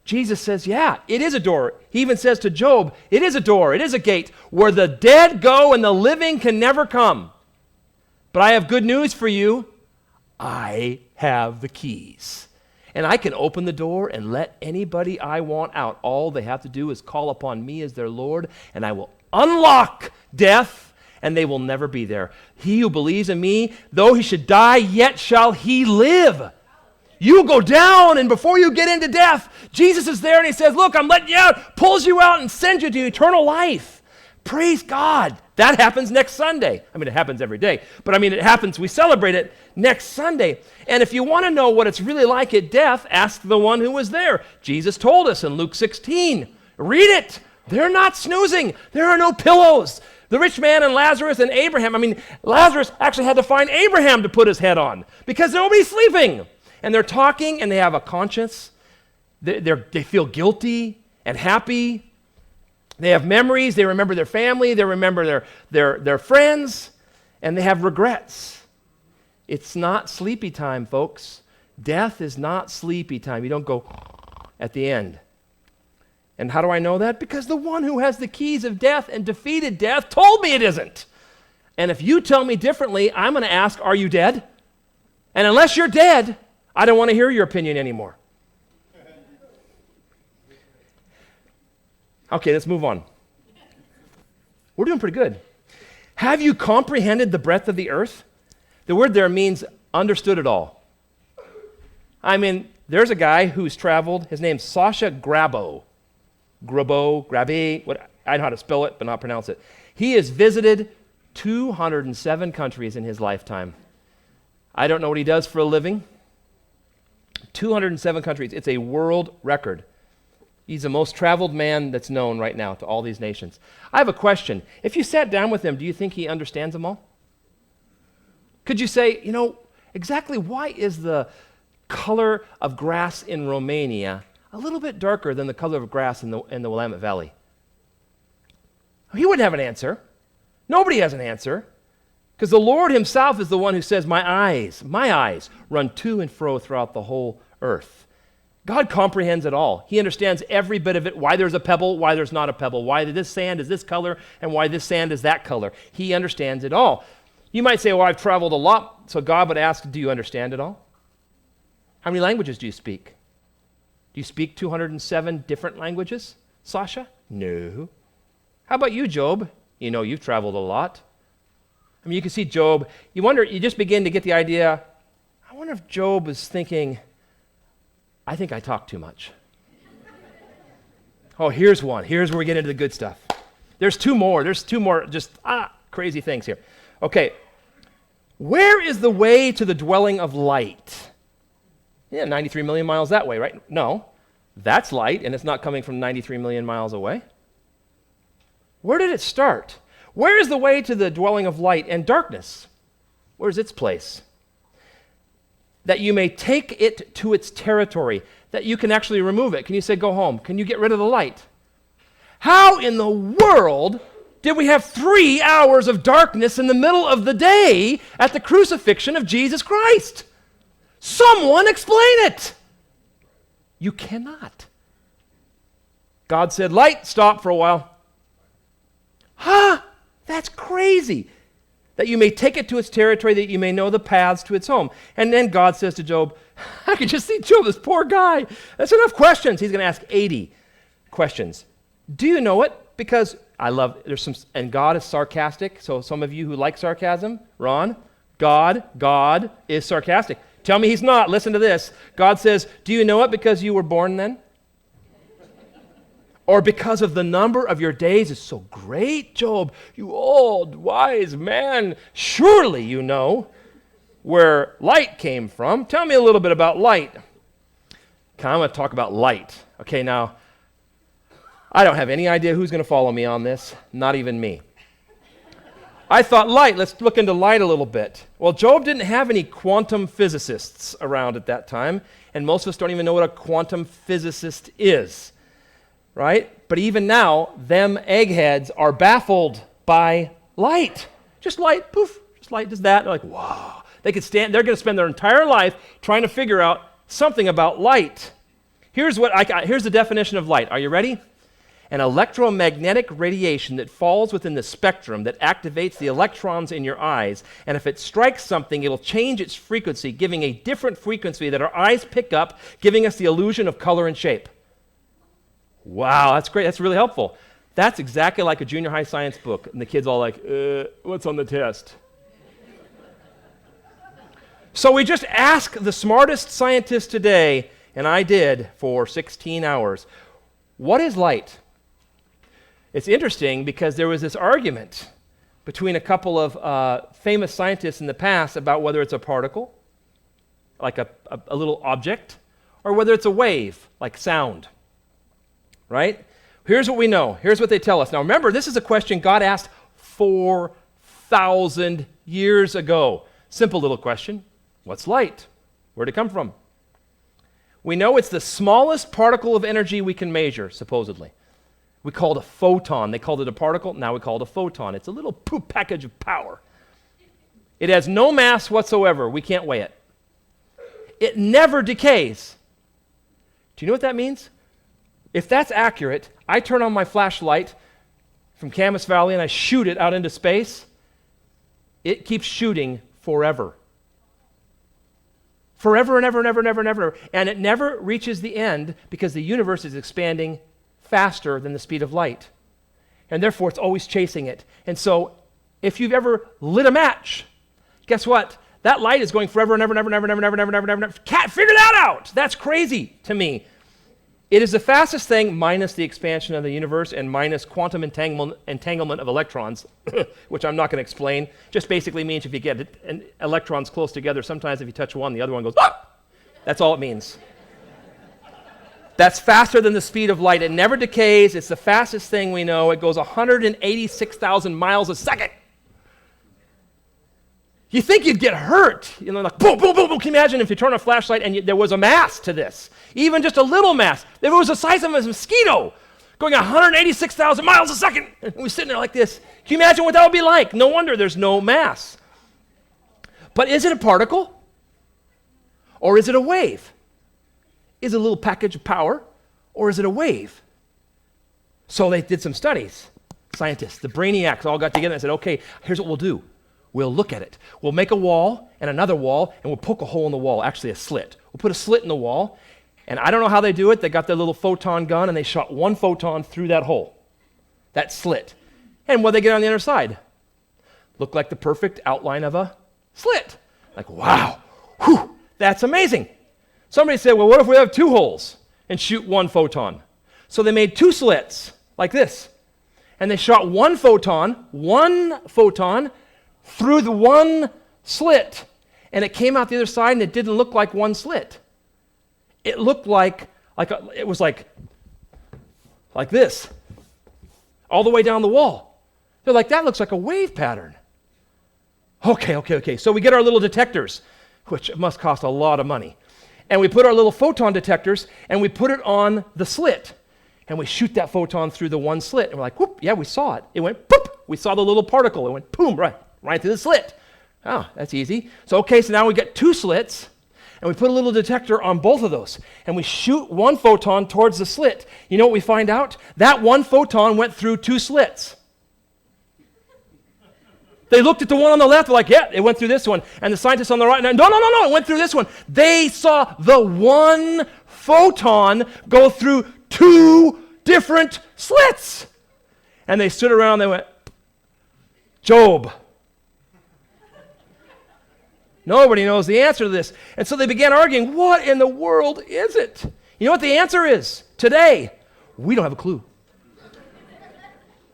Jesus says, yeah, it is a door. He even says to Job, it is a door, it is a gate where the dead go and the living can never come. But I have good news for you. I have the keys. And I can open the door and let anybody I want out. All they have to do is call upon me as their Lord, and I will unlock death, and they will never be there. He who believes in me, though he should die, yet shall he live. You go down, and before you get into death, Jesus is there, and he says, look, I'm letting you out, pulls you out, and sends you to eternal life. Praise God. That happens next Sunday. I mean, it happens every day, but I mean, it happens, we celebrate it next Sunday. And if you want to know what it's really like at death, ask the one who was there. Jesus told us in Luke 16. Read it. They're not snoozing. There are no pillows. The rich man and Lazarus and Abraham, I mean, Lazarus actually had to find Abraham to put his head on because nobody's sleeping. And they're talking, and they have a conscience. They feel guilty and happy. They have memories. They remember their family. They remember their friends. And they have regrets. It's not sleepy time, folks. Death is not sleepy time. You don't go at the end. And how do I know that? Because the one who has the keys of death and defeated death told me it isn't. And if you tell me differently, I'm going to ask, are you dead? And unless you're dead, I don't want to hear your opinion anymore. Okay, let's move on. We're doing pretty good. Have you comprehended the breadth of the earth? The word there means understood it all. I mean, there's a guy who's traveled. His name's Sasha Grabo. Grabe, I know how to spell it, but not pronounce it. He has visited 207 countries in his lifetime. I don't know what he does for a living. 207 countries. It's a world record. He's the most traveled man that's known right now to all these nations. I have a question. If you sat down with him, do you think he understands them all? Could you say, exactly why is the color of grass in Romania a little bit darker than the color of grass in the Willamette Valley? He wouldn't have an answer. Nobody has an answer. Because the Lord himself is the one who says, my eyes run to and fro throughout the whole earth. God comprehends it all. He understands every bit of it, why there's a pebble, why there's not a pebble, why this sand is this color, and why this sand is that color. He understands it all. You might say, well, I've traveled a lot, so God would ask, do you understand it all? How many languages do you speak? Do you speak 207 different languages, Sasha? No. How about you, Job? You've traveled a lot. I mean, you can see Job. You just begin to get the idea, I wonder if Job is thinking, I think I talk too much. Oh, here's one. Here's where we get into the good stuff. There's two more just crazy things here. Okay. Where is the way to the dwelling of light? Yeah, 93 million miles that way, right? No. That's light, and it's not coming from 93 million miles away. Where did it start? Where is the way to the dwelling of light and darkness? Where's its place? That you may take it to its territory, that you can actually remove it. Can you say, go home? Can you get rid of the light? How in the world did we have 3 hours of darkness in the middle of the day at the crucifixion of Jesus Christ? Someone explain it. You cannot. God said, light, stop for a while. That's crazy. That you may take it to its territory, that you may know the paths to its home. And then God says to Job, I can just see Job, this poor guy. That's enough questions. He's going to ask 80 questions. Do you know it? Because and God is sarcastic. So some of you who like sarcasm, Ron, God is sarcastic. Tell me he's not. Listen to this. God says, do you know it because you were born then? Or because of the number of your days is so great, Job, you old, wise man. Surely you know where light came from. Tell me a little bit about light. Okay, I'm going to talk about light. Okay, now, I don't have any idea who's going to follow me on this, not even me. I thought light, let's look into light a little bit. Well, Job didn't have any quantum physicists around at that time, and most of us don't even know what a quantum physicist is, right? But even now, them eggheads are baffled by light. Just light, poof, just light does that. They're like, wow. They're going to spend their entire life trying to figure out something about light. Here's the definition of light. Are you ready? An electromagnetic radiation that falls within the spectrum that activates the electrons in your eyes, and if it strikes something, it'll change its frequency, giving a different frequency that our eyes pick up, giving us the illusion of color and shape. Wow, that's great. That's really helpful. That's exactly like a junior high science book, and the kids all like, what's on the test? So we just asked the smartest scientist today, and I did for 16 hours, what is light? It's interesting because there was this argument between a couple of famous scientists in the past about whether it's a particle, like a little object, or whether it's a wave, like sound, right? Here's what we know. Here's what they tell us. Now remember, this is a question God asked 4,000 years ago. Simple little question. What's light? Where'd it come from? We know it's the smallest particle of energy we can measure, supposedly. We call it a photon. They called it a particle. Now we call it a photon. It's a little poop package of power. It has no mass whatsoever. We can't weigh it. It never decays. Do you know what that means? If that's accurate, I turn on my flashlight from Camas Valley and I shoot it out into space. It keeps shooting forever. Forever and ever and ever and ever and ever. And it never reaches the end because the universe is expanding faster than the speed of light. And therefore, it's always chasing it. And so, if you've ever lit a match, guess what? That light is going forever and ever and ever and ever and ever and ever and ever and ever and ever. Can't figure that out. That's crazy to me. It is the fastest thing minus the expansion of the universe and minus quantum entanglement of electrons, which I'm not going to explain. Just basically means if you get electrons close together, sometimes if you touch one, the other one goes, ah! That's all it means. That's faster than the speed of light. It never decays. It's the fastest thing we know. It goes 186,000 miles a second. You think you'd get hurt. You know, like boom, boom, boom, boom. Can you imagine if you turn on a flashlight and there was a mass to this? Even just a little mass. If it was the size of a mosquito going 186,000 miles a second, and we're sitting there like this. Can you imagine what that would be like? No wonder there's no mass. But is it a particle? Or is it a wave? Is it a little package of power? Or is it a wave? So they did some studies. Scientists, the brainiacs all got together and said, okay, here's what we'll do. We'll look at it. We'll make a wall and another wall, and we'll poke a hole in the wall, actually a slit. We'll put a slit in the wall, and I don't know how they do it. They got their little photon gun, and they shot one photon through that hole, that slit. And what they get on the other side? Looked like the perfect outline of a slit. Like, wow, whew, that's amazing. Somebody said, well, what if we have two holes and shoot one photon? So they made two slits, like this, and they shot one photon through the one slit, and it came out the other side, and it didn't look like one slit. It looked like it was like this, all the way down the wall. They're like, that looks like a wave pattern. Okay. So we get our little detectors, which must cost a lot of money, and we put our little photon detectors, and we put it on the slit, and we shoot that photon through the one slit, and we're like, whoop, yeah, we saw it. It went, poop. We saw the little particle. It went, boom, right through the slit. Oh, that's easy. So now we get two slits, and we put a little detector on both of those, and we shoot one photon towards the slit. You know what we find out? That one photon went through two slits. They looked at the one on the left, they're like, yeah, it went through this one. And the scientists on the right, no, it went through this one. They saw the one photon go through two different slits. And they stood around, they went, Job. Nobody knows the answer to this. And so they began arguing, what in the world is it? You know what the answer is today? We don't have a clue.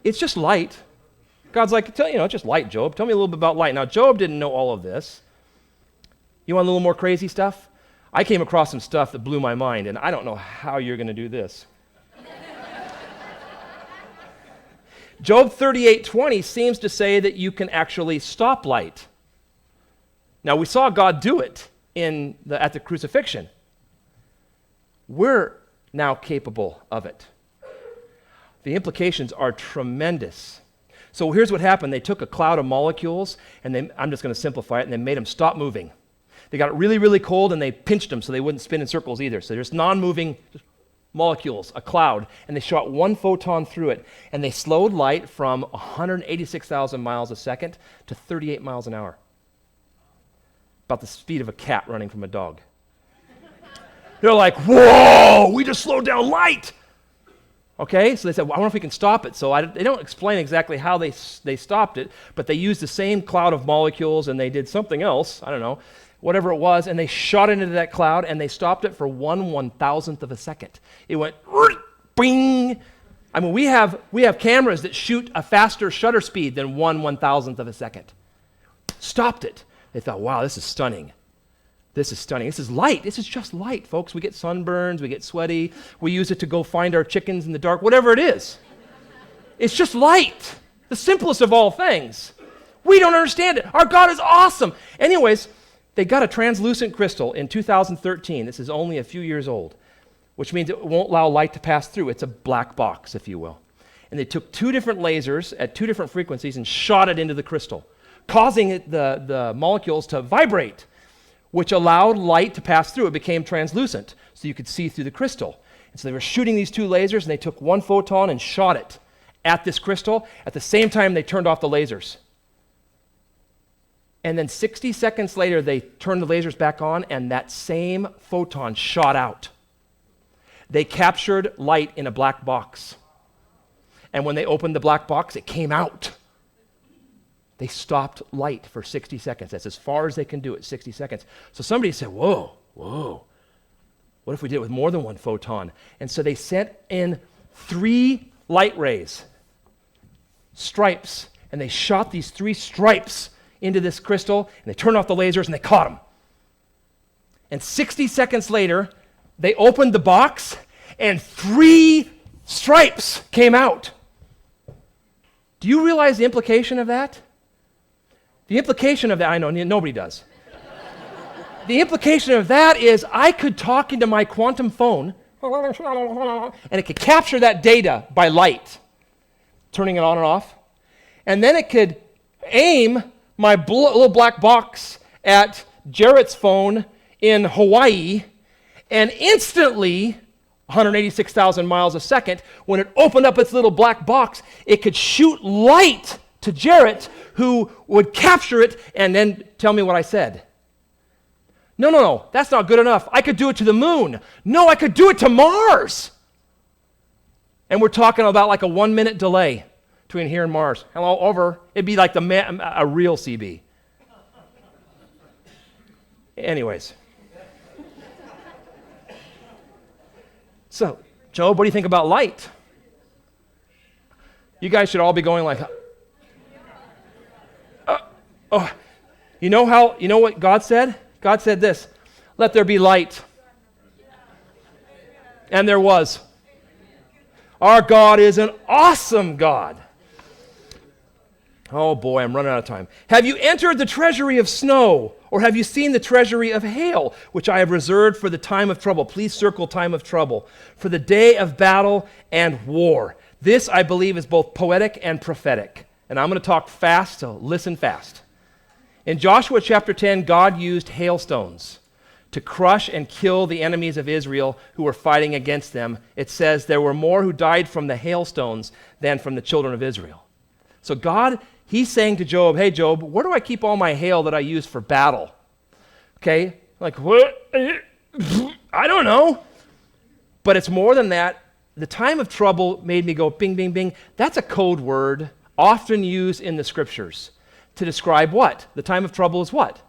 It's just light. God's like, it's just light, Job. Tell me a little bit about light. Now, Job didn't know all of this. You want a little more crazy stuff? I came across some stuff that blew my mind, and I don't know how you're going to do this. Job 38:20 seems to say that you can actually stop light. Now, we saw God do it at the crucifixion. We're now capable of it. The implications are tremendous. So here's what happened. They took a cloud of molecules, and I'm just going to simplify it, and they made them stop moving. They got it really, really cold, and they pinched them so they wouldn't spin in circles either. So there's non-moving molecules, a cloud, and they shot one photon through it, and they slowed light from 186,000 miles a second to 38 miles an hour. About the speed of a cat running from a dog. They're like, whoa, we just slowed down light. Okay, so they said, well, I wonder if we can stop it. So they don't explain exactly how they stopped it, but they used the same cloud of molecules, and they did something else, I don't know, whatever it was, and they shot into that cloud, and they stopped it for 1/1000th of a second. It went, bing. I mean, we have cameras that shoot a faster shutter speed than 1/1000th of a second. Stopped it. They thought, wow, this is stunning. This is stunning. This is light. This is just light, folks. We get sunburns. We get sweaty. We use it to go find our chickens in the dark, whatever it is. It's just light. The simplest of all things. We don't understand it. Our God is awesome. Anyways, they got a translucent crystal in 2013. This is only a few years old, which means it won't allow light to pass through. It's a black box, if you will. And they took 2 different lasers at 2 different frequencies and shot it into the crystal, causing the molecules to vibrate, which allowed light to pass through. It became translucent, so you could see through the crystal. And so they were shooting these 2 lasers, and they took 1 photon and shot it at this crystal. At the same time, they turned off the lasers. And then 60 seconds later, they turned the lasers back on, and that same photon shot out. They captured light in a black box. And when they opened the black box, it came out. They stopped light for 60 seconds. That's as far as they can do it, 60 seconds. So somebody said, whoa. What if we did it with more than 1 photon? And so they sent in 3 light rays, stripes, and they shot these 3 stripes into this crystal, and they turned off the lasers, and they caught them. And 60 seconds later, they opened the box, and 3 stripes came out. Do you realize the implication of that? The implication of that, I know, nobody does. The implication of that is I could talk into my quantum phone, and it could capture that data by light, turning it on and off, and then it could aim my little black box at Jarrett's phone in Hawaii, and instantly, 186,000 miles a second, when it opened up its little black box, it could shoot light to Jarrett, who would capture it and then tell me what I said. No, that's not good enough. I could do it to the moon. No, I could do it to Mars. And we're talking about like a 1-minute delay between here and Mars. Hello, over. It'd be like a real CB. Anyways. So, Job, what do you think about light? You guys should all be going like, you know what God said? God said this, let there be light. And there was. Our God is an awesome God. Oh boy, I'm running out of time. Have you entered the treasury of snow, or have you seen the treasury of hail, which I have reserved for the time of trouble? Please circle time of trouble. For the day of battle and war. This, I believe, is both poetic and prophetic. And I'm going to talk fast, so listen fast. In Joshua chapter 10, God used hailstones to crush and kill the enemies of Israel who were fighting against them. It says there were more who died from the hailstones than from the children of Israel. So God, he's saying to Job, hey Job, where do I keep all my hail that I use for battle? Okay, like what? I don't know. But it's more than that. The time of trouble made me go bing, bing, bing. That's a code word often used in the scriptures to describe what? The time of trouble is what?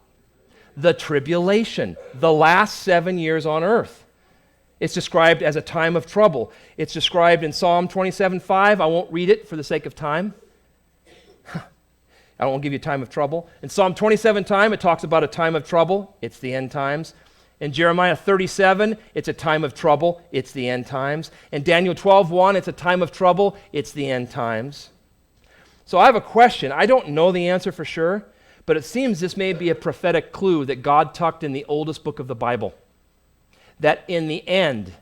The tribulation, the last 7 years on earth. It's described as a time of trouble. It's described in Psalm 27:5. I won't read it for the sake of time. I won't give you time of trouble. In Psalm 27 time, it talks about a time of trouble. It's the end times. In Jeremiah 37, it's a time of trouble. It's the end times. In Daniel 12:1, it's a time of trouble. It's the end times. So I have a question. I don't know the answer for sure, but it seems this may be a prophetic clue that God tucked in the oldest book of the Bible. That in the end,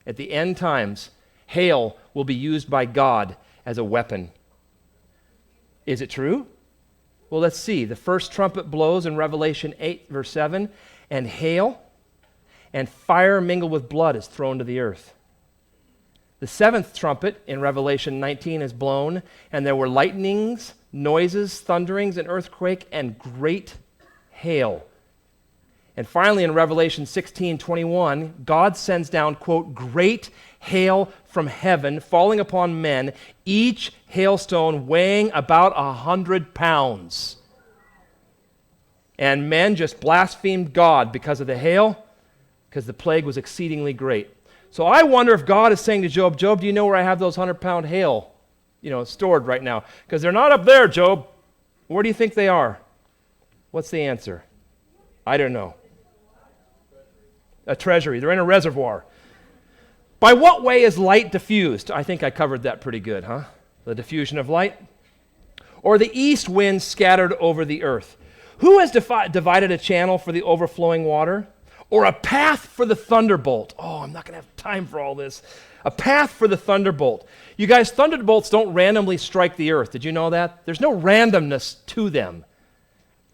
at the end times, hail will be used by God as a weapon. Is it true? Well, let's see. The first trumpet blows in Revelation 8, verse 7, and hail and fire mingled with blood is thrown to the earth. The seventh trumpet in Revelation 19 is blown, and there were lightnings, noises, thunderings, an earthquake, and great hail. And finally, in Revelation 16:21, God sends down, quote, great hail from heaven, falling upon men, each hailstone weighing about 100 pounds. And men just blasphemed God because of the hail, because the plague was exceedingly great. So I wonder if God is saying to Job, Job, do you know where I have those 100-pound hail, stored right now? Because they're not up there, Job. Where do you think they are? What's the answer? I don't know. A treasury. They're in a reservoir. By what way is light diffused? I think I covered that pretty good, huh? The diffusion of light. Or the east wind scattered over the earth. Who has divided a channel for the overflowing water? Or a path for the thunderbolt? Oh, I'm not going to have time for all this. A path for the thunderbolt. You guys, thunderbolts don't randomly strike the earth. Did you know that? There's no randomness to them.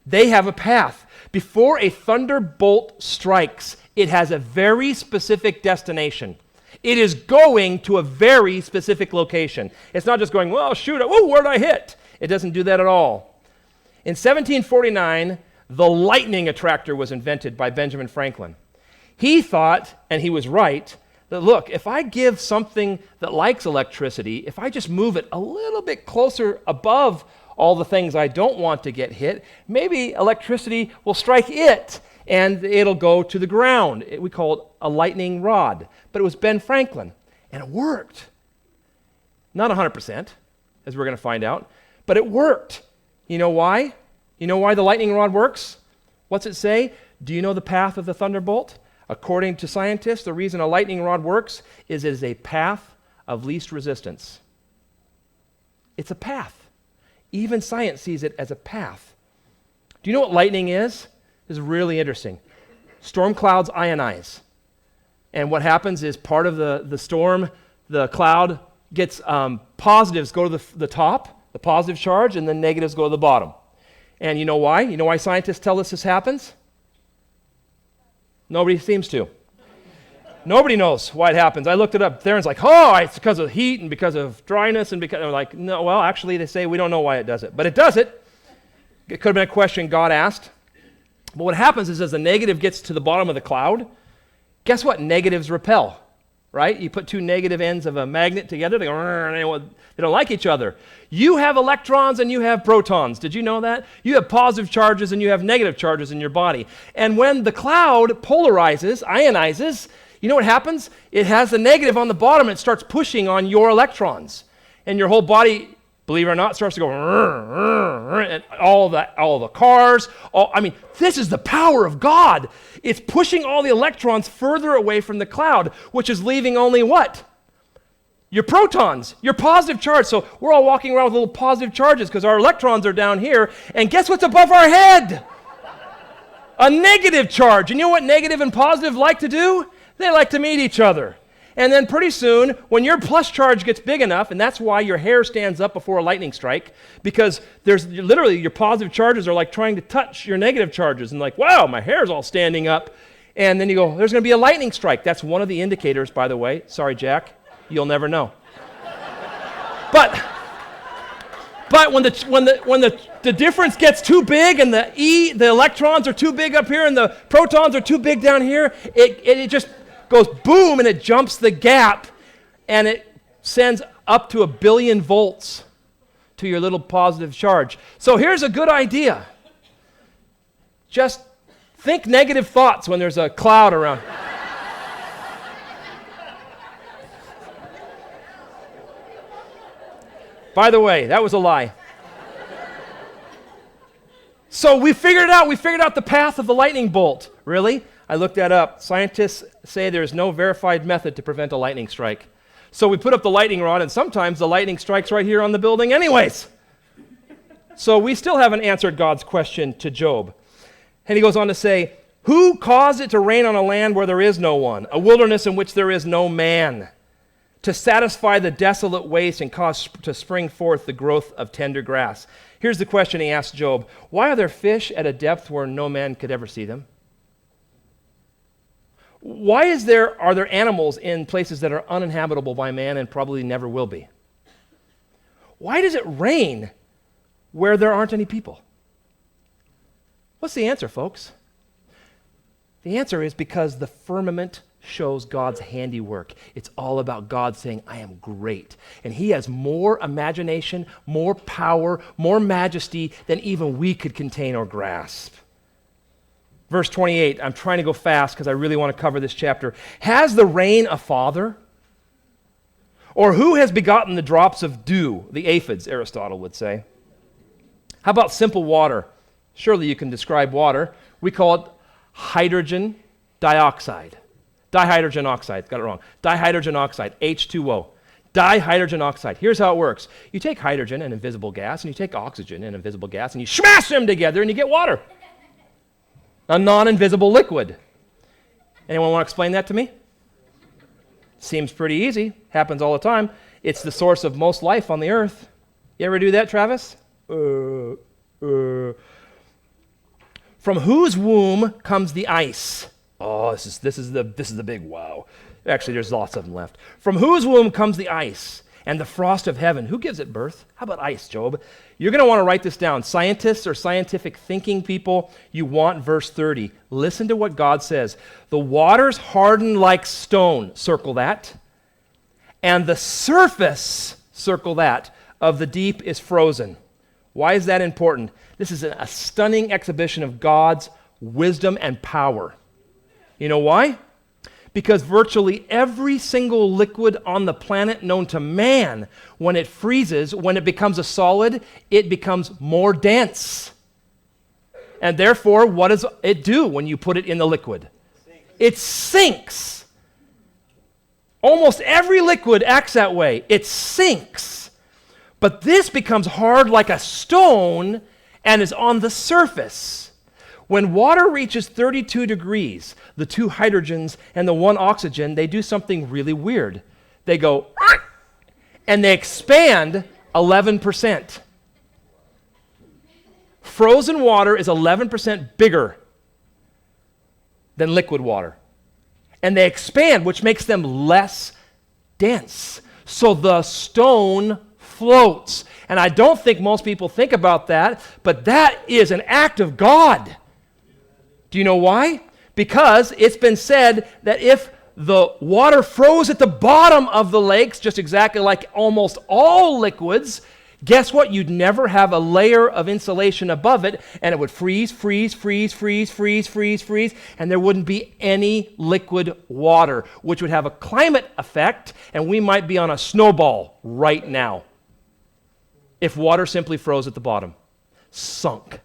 They have a path. Before a thunderbolt strikes, it has a very specific destination. It is going to a very specific location. It's not just going, well, shoot, where'd I hit? It doesn't do that at all. In 1749, the lightning attractor was invented by Benjamin Franklin. He thought, and he was right, that look, if I give something that likes electricity, if I just move it a little bit closer above all the things I don't want to get hit, maybe electricity will strike it and it'll go to the ground. We call it a lightning rod. But it was Ben Franklin, and it worked. Not 100%, as we're going to find out, but it worked. You know why? You know why the lightning rod works? What's it say? Do you know the path of the thunderbolt? According to scientists, the reason a lightning rod works is it is a path of least resistance. It's a path. Even science sees it as a path. Do you know what lightning is? This is really interesting. Storm clouds ionize. And what happens is part of the storm, the cloud gets positives go to the top, the positive charge, and then negatives go to the bottom. And you know why? You know why scientists tell us this happens? Nobody seems to. Nobody knows why it happens. I looked it up. Theron's like, oh, it's because of heat and because of dryness. And because, I'm like, no, well, actually, they say we don't know why it does it. But it does it. It could have been a question God asked. But what happens is as the negative gets to the bottom of the cloud, guess what? Negatives repel, right? You put two negative ends of a magnet together, they don't like each other. You have electrons and you have protons. Did you know that? You have positive charges and you have negative charges in your body. And when the cloud polarizes, ionizes, you know what happens? It has the negative on the bottom and it starts pushing on your electrons. And your whole body, believe it or not, starts to go, and all the cars, this is the power of God. It's pushing all the electrons further away from the cloud, which is leaving only what? Your protons, your positive charge. So we're all walking around with little positive charges because our electrons are down here. And guess what's above our head? A negative charge. And you know what negative and positive like to do? They like to meet each other. And then pretty soon, when your plus charge gets big enough, and that's why your hair stands up before a lightning strike, because there's literally your positive charges are like trying to touch your negative charges, and like, wow, my hair's all standing up. And then you go, there's going to be a lightning strike. That's one of the indicators, by the way. Sorry, Jack. You'll never know. But when the difference gets too big and the electrons are too big up here and the protons are too big down here, it just goes boom and it jumps the gap and it sends up to 1 billion volts to your little positive charge. So here's a good idea. Just think negative thoughts when there's a cloud around. By the way, that was a lie. So we figured it out. We figured out the path of the lightning bolt. Really? I looked that up. Scientists say there's no verified method to prevent a lightning strike. So we put up the lightning rod, and sometimes the lightning strikes right here on the building anyways. So we still haven't answered God's question to Job. And he goes on to say, who caused it to rain on a land where there is no one, a wilderness in which there is no man, to satisfy the desolate waste and cause to spring forth the growth of tender grass? Here's the question he asked Job. Why are there fish at a depth where no man could ever see them? Why are there animals in places that are uninhabitable by man and probably never will be? Why does it rain where there aren't any people? What's the answer, folks? The answer is because the firmament shows God's handiwork. It's all about God saying, I am great. And he has more imagination, more power, more majesty than even we could contain or grasp. Verse 28, I'm trying to go fast because I really want to cover this chapter. Has the rain a father? Or who has begotten the drops of dew, the aphids, Aristotle would say? How about simple water? Surely you can describe water. We call it hydrogen dioxide. Dihydrogen oxide, got it wrong. Dihydrogen oxide, H2O. Dihydrogen oxide. Here's how it works. You take hydrogen, an invisible gas, and you take oxygen, an invisible gas, and you smash them together and you get water. A non-invisible liquid. Anyone want to explain that to me? Seems pretty easy. Happens all the time. It's the source of most life on the earth. You ever do that, Travis? From whose womb comes the ice? Oh, this is the big wow. Actually, there's lots of them left. From whose womb comes the ice and the frost of heaven? Who gives it birth? How about ice, Job? You're going to want to write this down. Scientists or scientific thinking people, you want verse 30. Listen to what God says. The waters harden like stone, circle that, and the surface, circle that, of the deep is frozen. Why is that important? This is a stunning exhibition of God's wisdom and power. You know why? Because virtually every single liquid on the planet known to man, when it freezes, when it becomes a solid, it becomes more dense. And therefore, what does it do when you put it in the liquid? It sinks. Almost every liquid acts that way. It sinks. But this becomes hard like a stone and is on the surface. When water reaches 32 degrees, the two hydrogens and the one oxygen, they do something really weird. They go, and they expand 11%. Frozen water is 11% bigger than liquid water. And they expand, which makes them less dense. So the stone floats. And I don't think most people think about that, but that is an act of God. Do you know why? Because it's been said that if the water froze at the bottom of the lakes, just exactly like almost all liquids, guess what? You'd never have a layer of insulation above it, and it would freeze, and there wouldn't be any liquid water, which would have a climate effect, and we might be on a snowball right now if water simply froze at the bottom, sunk.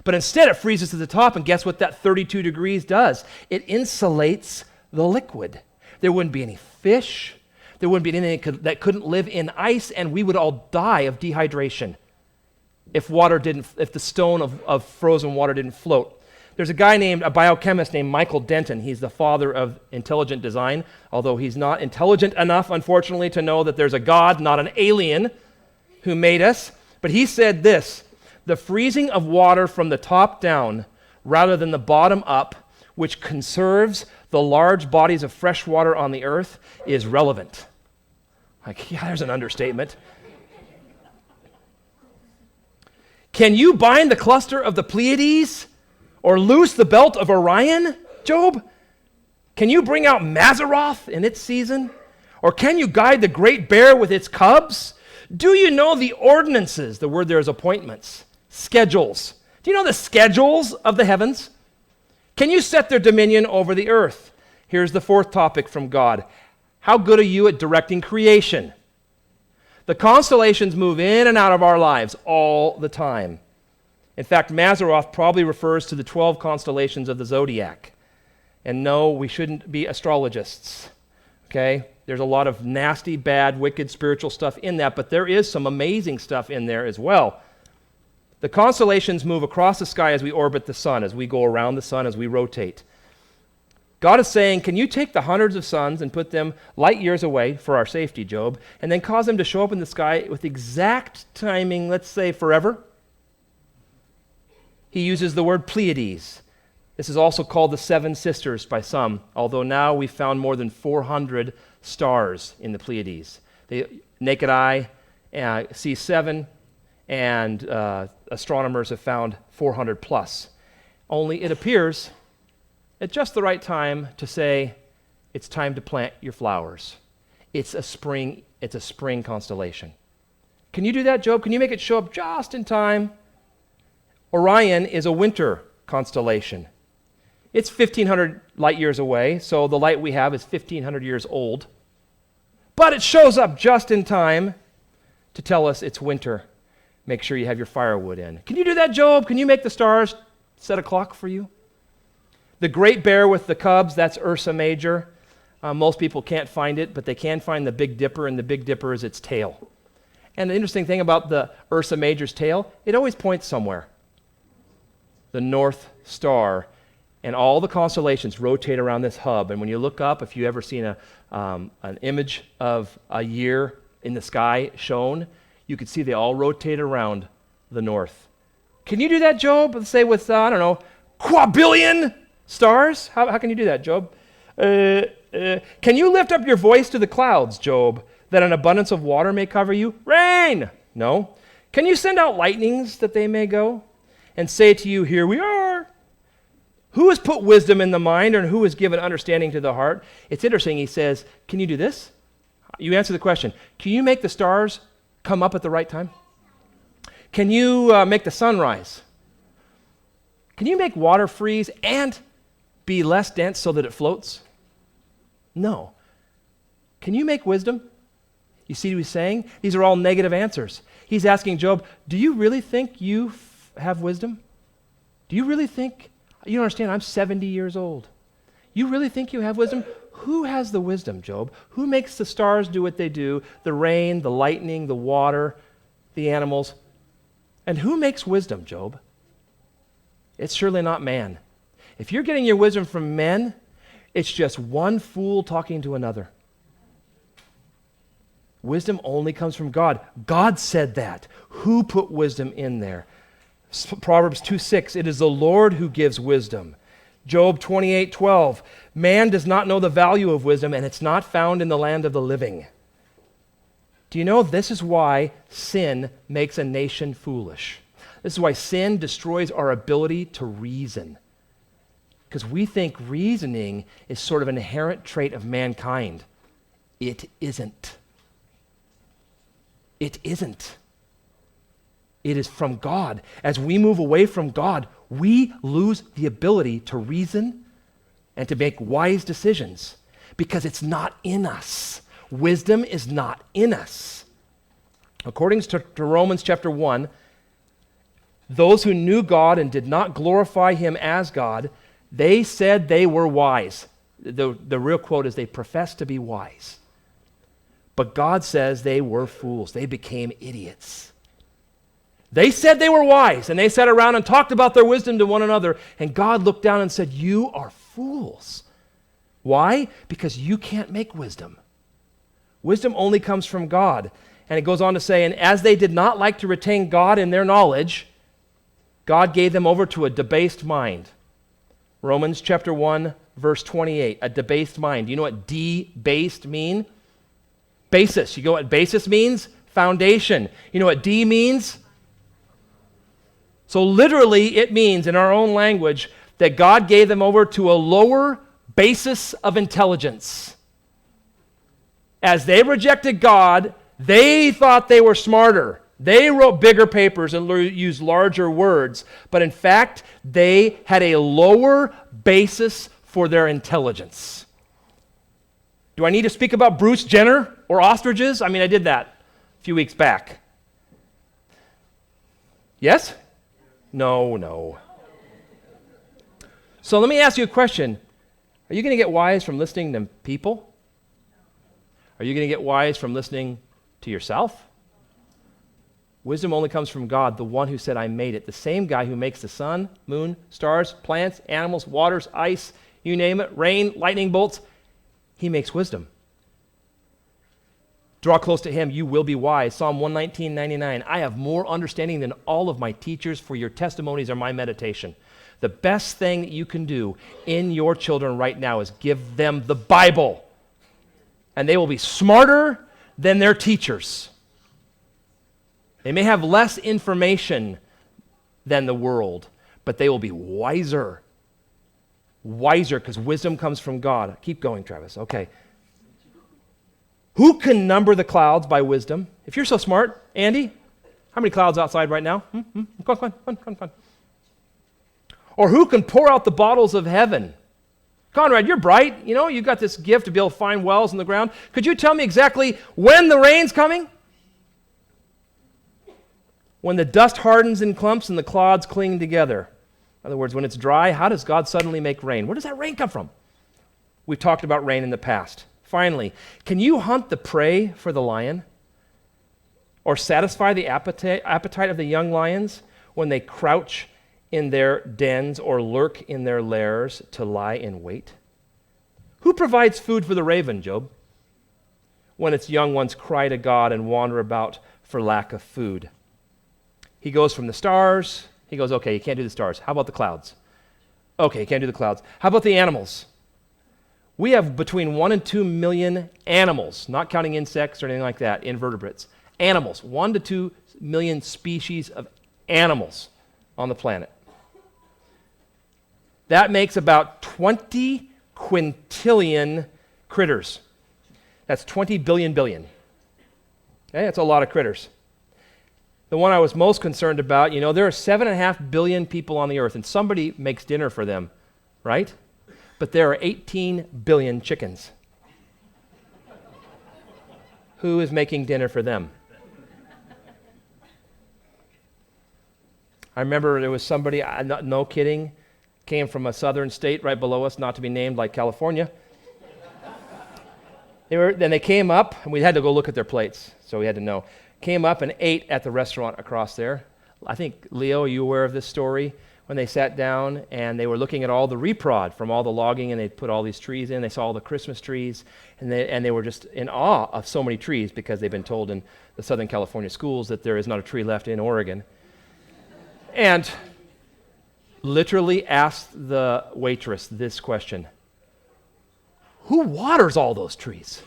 But instead it freezes to the top, and guess what that 32 degrees does? It insulates the liquid. There wouldn't be any fish. There wouldn't be anything that couldn't live in ice, and we would all die of dehydration if the stone of frozen water didn't float. There's a biochemist named Michael Denton. He's the father of intelligent design, although he's not intelligent enough, unfortunately, to know that there's a God, not an alien, who made us. But he said this: the freezing of water from the top down rather than the bottom up, which conserves the large bodies of fresh water on the earth, is relevant. Like, yeah, there's an understatement. Can you bind the cluster of the Pleiades or loose the belt of Orion, Job? Can you bring out Mazzaroth in its season? Or can you guide the great bear with its cubs? Do you know the ordinances? The word there is appointments. Schedules. Do you know the schedules of the heavens? Can you set their dominion over the earth? Here's the fourth topic from God. How good are you at directing creation? The constellations move in and out of our lives all the time. In fact, Mazzaroth probably refers to the 12 constellations of the zodiac. And no, we shouldn't be astrologists, okay? There's a lot of nasty, bad, wicked spiritual stuff in that, but there is some amazing stuff in there as well. The constellations move across the sky as we orbit the sun, as we go around the sun, as we rotate. God is saying, can you take the hundreds of suns and put them light years away for our safety, Job, and then cause them to show up in the sky with exact timing, let's say forever? He uses the word Pleiades. This is also called the Seven Sisters by some, although now we've found more than 400 stars in the Pleiades. The naked eye sees 7, and astronomers have found 400 plus. Only it appears at just the right time to say, it's time to plant your flowers. It's a spring constellation. Can you do that, Job? Can you make it show up just in time? Orion is a winter constellation. It's 1,500 light years away, so the light we have is 1,500 years old. But it shows up just in time to tell us it's winter. Make sure you have your firewood in. Can you do that, Job? Can you make the stars set a clock for you? The great bear with the cubs, that's Ursa Major. Most people can't find it, but they can find the Big Dipper, and the Big Dipper is its tail. And the interesting thing about the Ursa Major's tail, it always points somewhere. The North Star. And all the constellations rotate around this hub. And when you look up, if you've ever seen an image of a year in the sky shown, you can see they all rotate around the north. Can you do that, Job? Let's say with, quadrillion stars? How can you do that, Job? Can you lift up your voice to the clouds, Job, that an abundance of water may cover you? Rain! No. Can you send out lightnings that they may go? And say to you, here we are. Who has put wisdom in the mind, and who has given understanding to the heart? It's interesting, he says, can you do this? You answer the question. Can you make the stars come up at the right time? Can you make the sun rise? Can you make water freeze and be less dense so that it floats? No. Can you make wisdom? You see what he's saying? These are all negative answers. He's asking Job, do you really think you have wisdom? Do you really think? You don't understand, I'm 70 years old. You really think you have wisdom? Who has the wisdom, Job? Who makes the stars do what they do? The rain, the lightning, the water, the animals. And who makes wisdom, Job? It's surely not man. If you're getting your wisdom from men, it's just one fool talking to another. Wisdom only comes from God. God said that. Who put wisdom in there? Proverbs 2:6, it is the Lord who gives wisdom. Job 28:12, man does not know the value of wisdom, and it's not found in the land of the living. Do you know this is why sin makes a nation foolish? This is why sin destroys our ability to reason. Because we think reasoning is sort of an inherent trait of mankind. It isn't. It isn't. It is from God. As we move away from God, we lose the ability to reason and to make wise decisions because it's not in us. Wisdom is not in us. According to Romans chapter 1, those who knew God and did not glorify him as God, they said they were wise. The real quote is they professed to be wise. But God says they were fools. They became idiots. They said they were wise, and they sat around and talked about their wisdom to one another, and God looked down and said, you are fools. Why? Because you can't make wisdom. Wisdom only comes from God. And it goes on to say, and as they did not like to retain God in their knowledge, God gave them over to a debased mind. Romans chapter 1, verse 28, a debased mind. Do you know what debased mean? Basis. You know what basis means? Foundation. You know what D means? So literally it means in our own language that God gave them over to a lower basis of intelligence. As they rejected God, they thought they were smarter. They wrote bigger papers and used larger words. But in fact, they had a lower basis for their intelligence. Do I need to speak about Bruce Jenner or ostriches? I mean, I did that a few weeks back. Yes? No. So let me ask you a question. Are you going to get wise from listening to people? Are you going to get wise from listening to yourself? Wisdom only comes from God, the one who said, I made it. The same guy who makes the sun, moon, stars, plants, animals, waters, ice, you name it, rain, lightning bolts. He makes wisdom. Draw close to him, you will be wise. Psalm 119:99. I have more understanding than all of my teachers, for your testimonies are my meditation. The best thing that you can do in your children right now is give them the Bible. And they will be smarter than their teachers. They may have less information than the world, but they will be wiser. Wiser, because wisdom comes from God. Keep going, Travis. Okay. Who can number the clouds by wisdom? If you're so smart, Andy, how many clouds outside right now? Come on. Or who can pour out the bottles of heaven? Conrad, you're bright. You know, you've got this gift to be able to find wells in the ground. Could you tell me exactly when the rain's coming? When the dust hardens in clumps and the clods cling together. In other words, when it's dry, how does God suddenly make rain? Where does that rain come from? We've talked about rain in the past. Finally, can you hunt the prey for the lion? Or satisfy the appetite of the young lions when they crouch in their dens or lurk in their lairs to lie in wait? Who provides food for the raven, Job, when its young ones cry to God and wander about for lack of food? He goes from the stars. He goes, okay, you can't do the stars. How about the clouds? Okay, you can't do the clouds. How about the animals? We have between 1 and 2 million animals, not counting insects or anything like that, invertebrates. Animals, 1 to 2 million species of animals on the planet. That makes about 20 quintillion critters. That's 20 billion billion. Okay, that's a lot of critters. The one I was most concerned about, you know, there are 7.5 billion people on the earth, and somebody makes dinner for them, right? But there are 18 billion chickens. Who is making dinner for them? I remember there was somebody, no kidding, came from a southern state right below us, not to be named, like California. Then they came up, and we had to go look at their plates, so we had to know. Came up and ate at the restaurant across there. I think, Leo, are you aware of this story? When they sat down and they were looking at all the reprod from all the logging, and they put all these trees in. They saw all the Christmas trees, and they were just in awe of so many trees because they've been told in the Southern California schools that there is not a tree left in Oregon. And literally asked the waitress this question: who waters all those trees?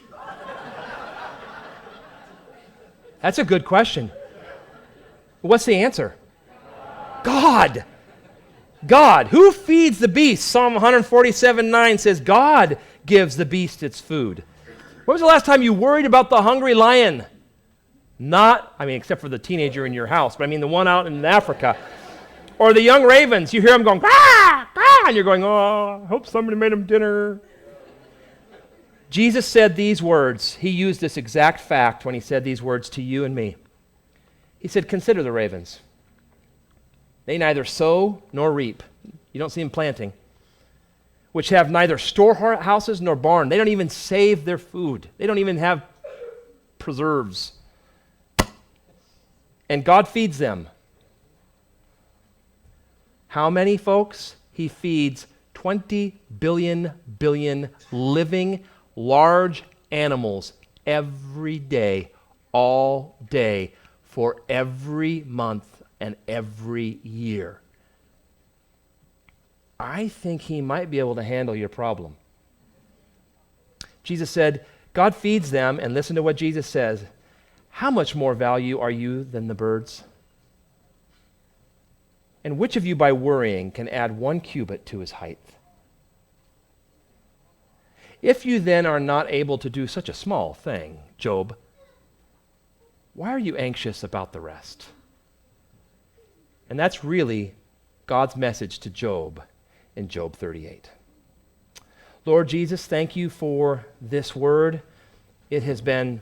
That's a good question. What's the answer? God. God. Who feeds the beast? Psalm 147:9 says, God gives the beast its food. When was the last time you worried about the hungry lion? Except for the teenager in your house, but I mean the one out in Africa. Or the young ravens. You hear them going, ah, ah, and you're going, oh, I hope somebody made them dinner. Jesus said these words. He used this exact fact when he said these words to you and me. He said, consider the ravens. They neither sow nor reap. You don't see them planting. Which have neither storehouses nor barn. They don't even save their food. They don't even have preserves. And God feeds them. How many, folks? He feeds 20 billion living large animals every day, all day, for every month and every year. I think he might be able to handle your problem. Jesus said, God feeds them, and listen to what Jesus says. How much more value are you than the birds? And which of you by worrying can add 1 cubit to his height? If you then are not able to do such a small thing, Job, why are you anxious about the rest? And that's really God's message to Job in Job 38. Lord Jesus, thank you for this word. It has been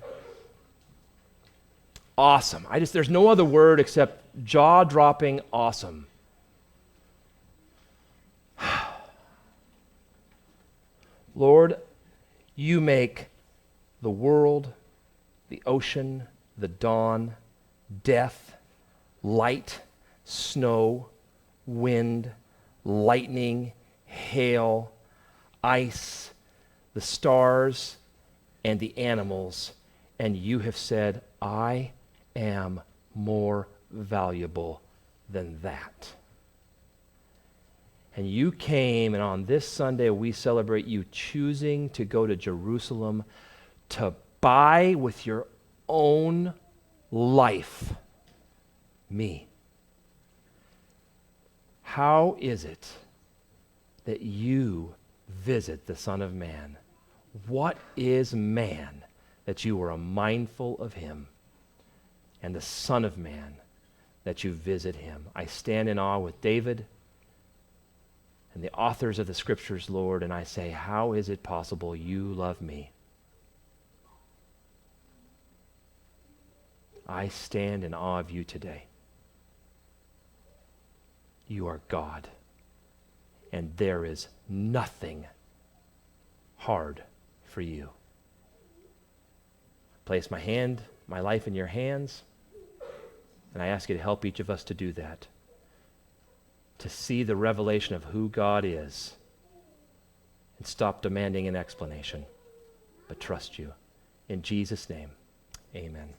awesome. There's no other word except jaw-dropping awesome. Lord, you make the world, the ocean, the dawn, death, light, snow, wind, lightning, hail, ice, the stars, and the animals. And you have said, I am more valuable than that. And you came, and on this Sunday we celebrate you choosing to go to Jerusalem to buy with your own life me. How is it that you visit the Son of Man? What is man that you are mindful of him, and the Son of Man that you visit him? I stand in awe with David and the authors of the Scriptures, Lord, and I say, how is it possible you love me? I stand in awe of you today. You are God, and there is nothing hard for you. Place my life in your hands, and I ask you to help each of us to do that, to see the revelation of who God is and stop demanding an explanation, but trust you. In Jesus' name, amen.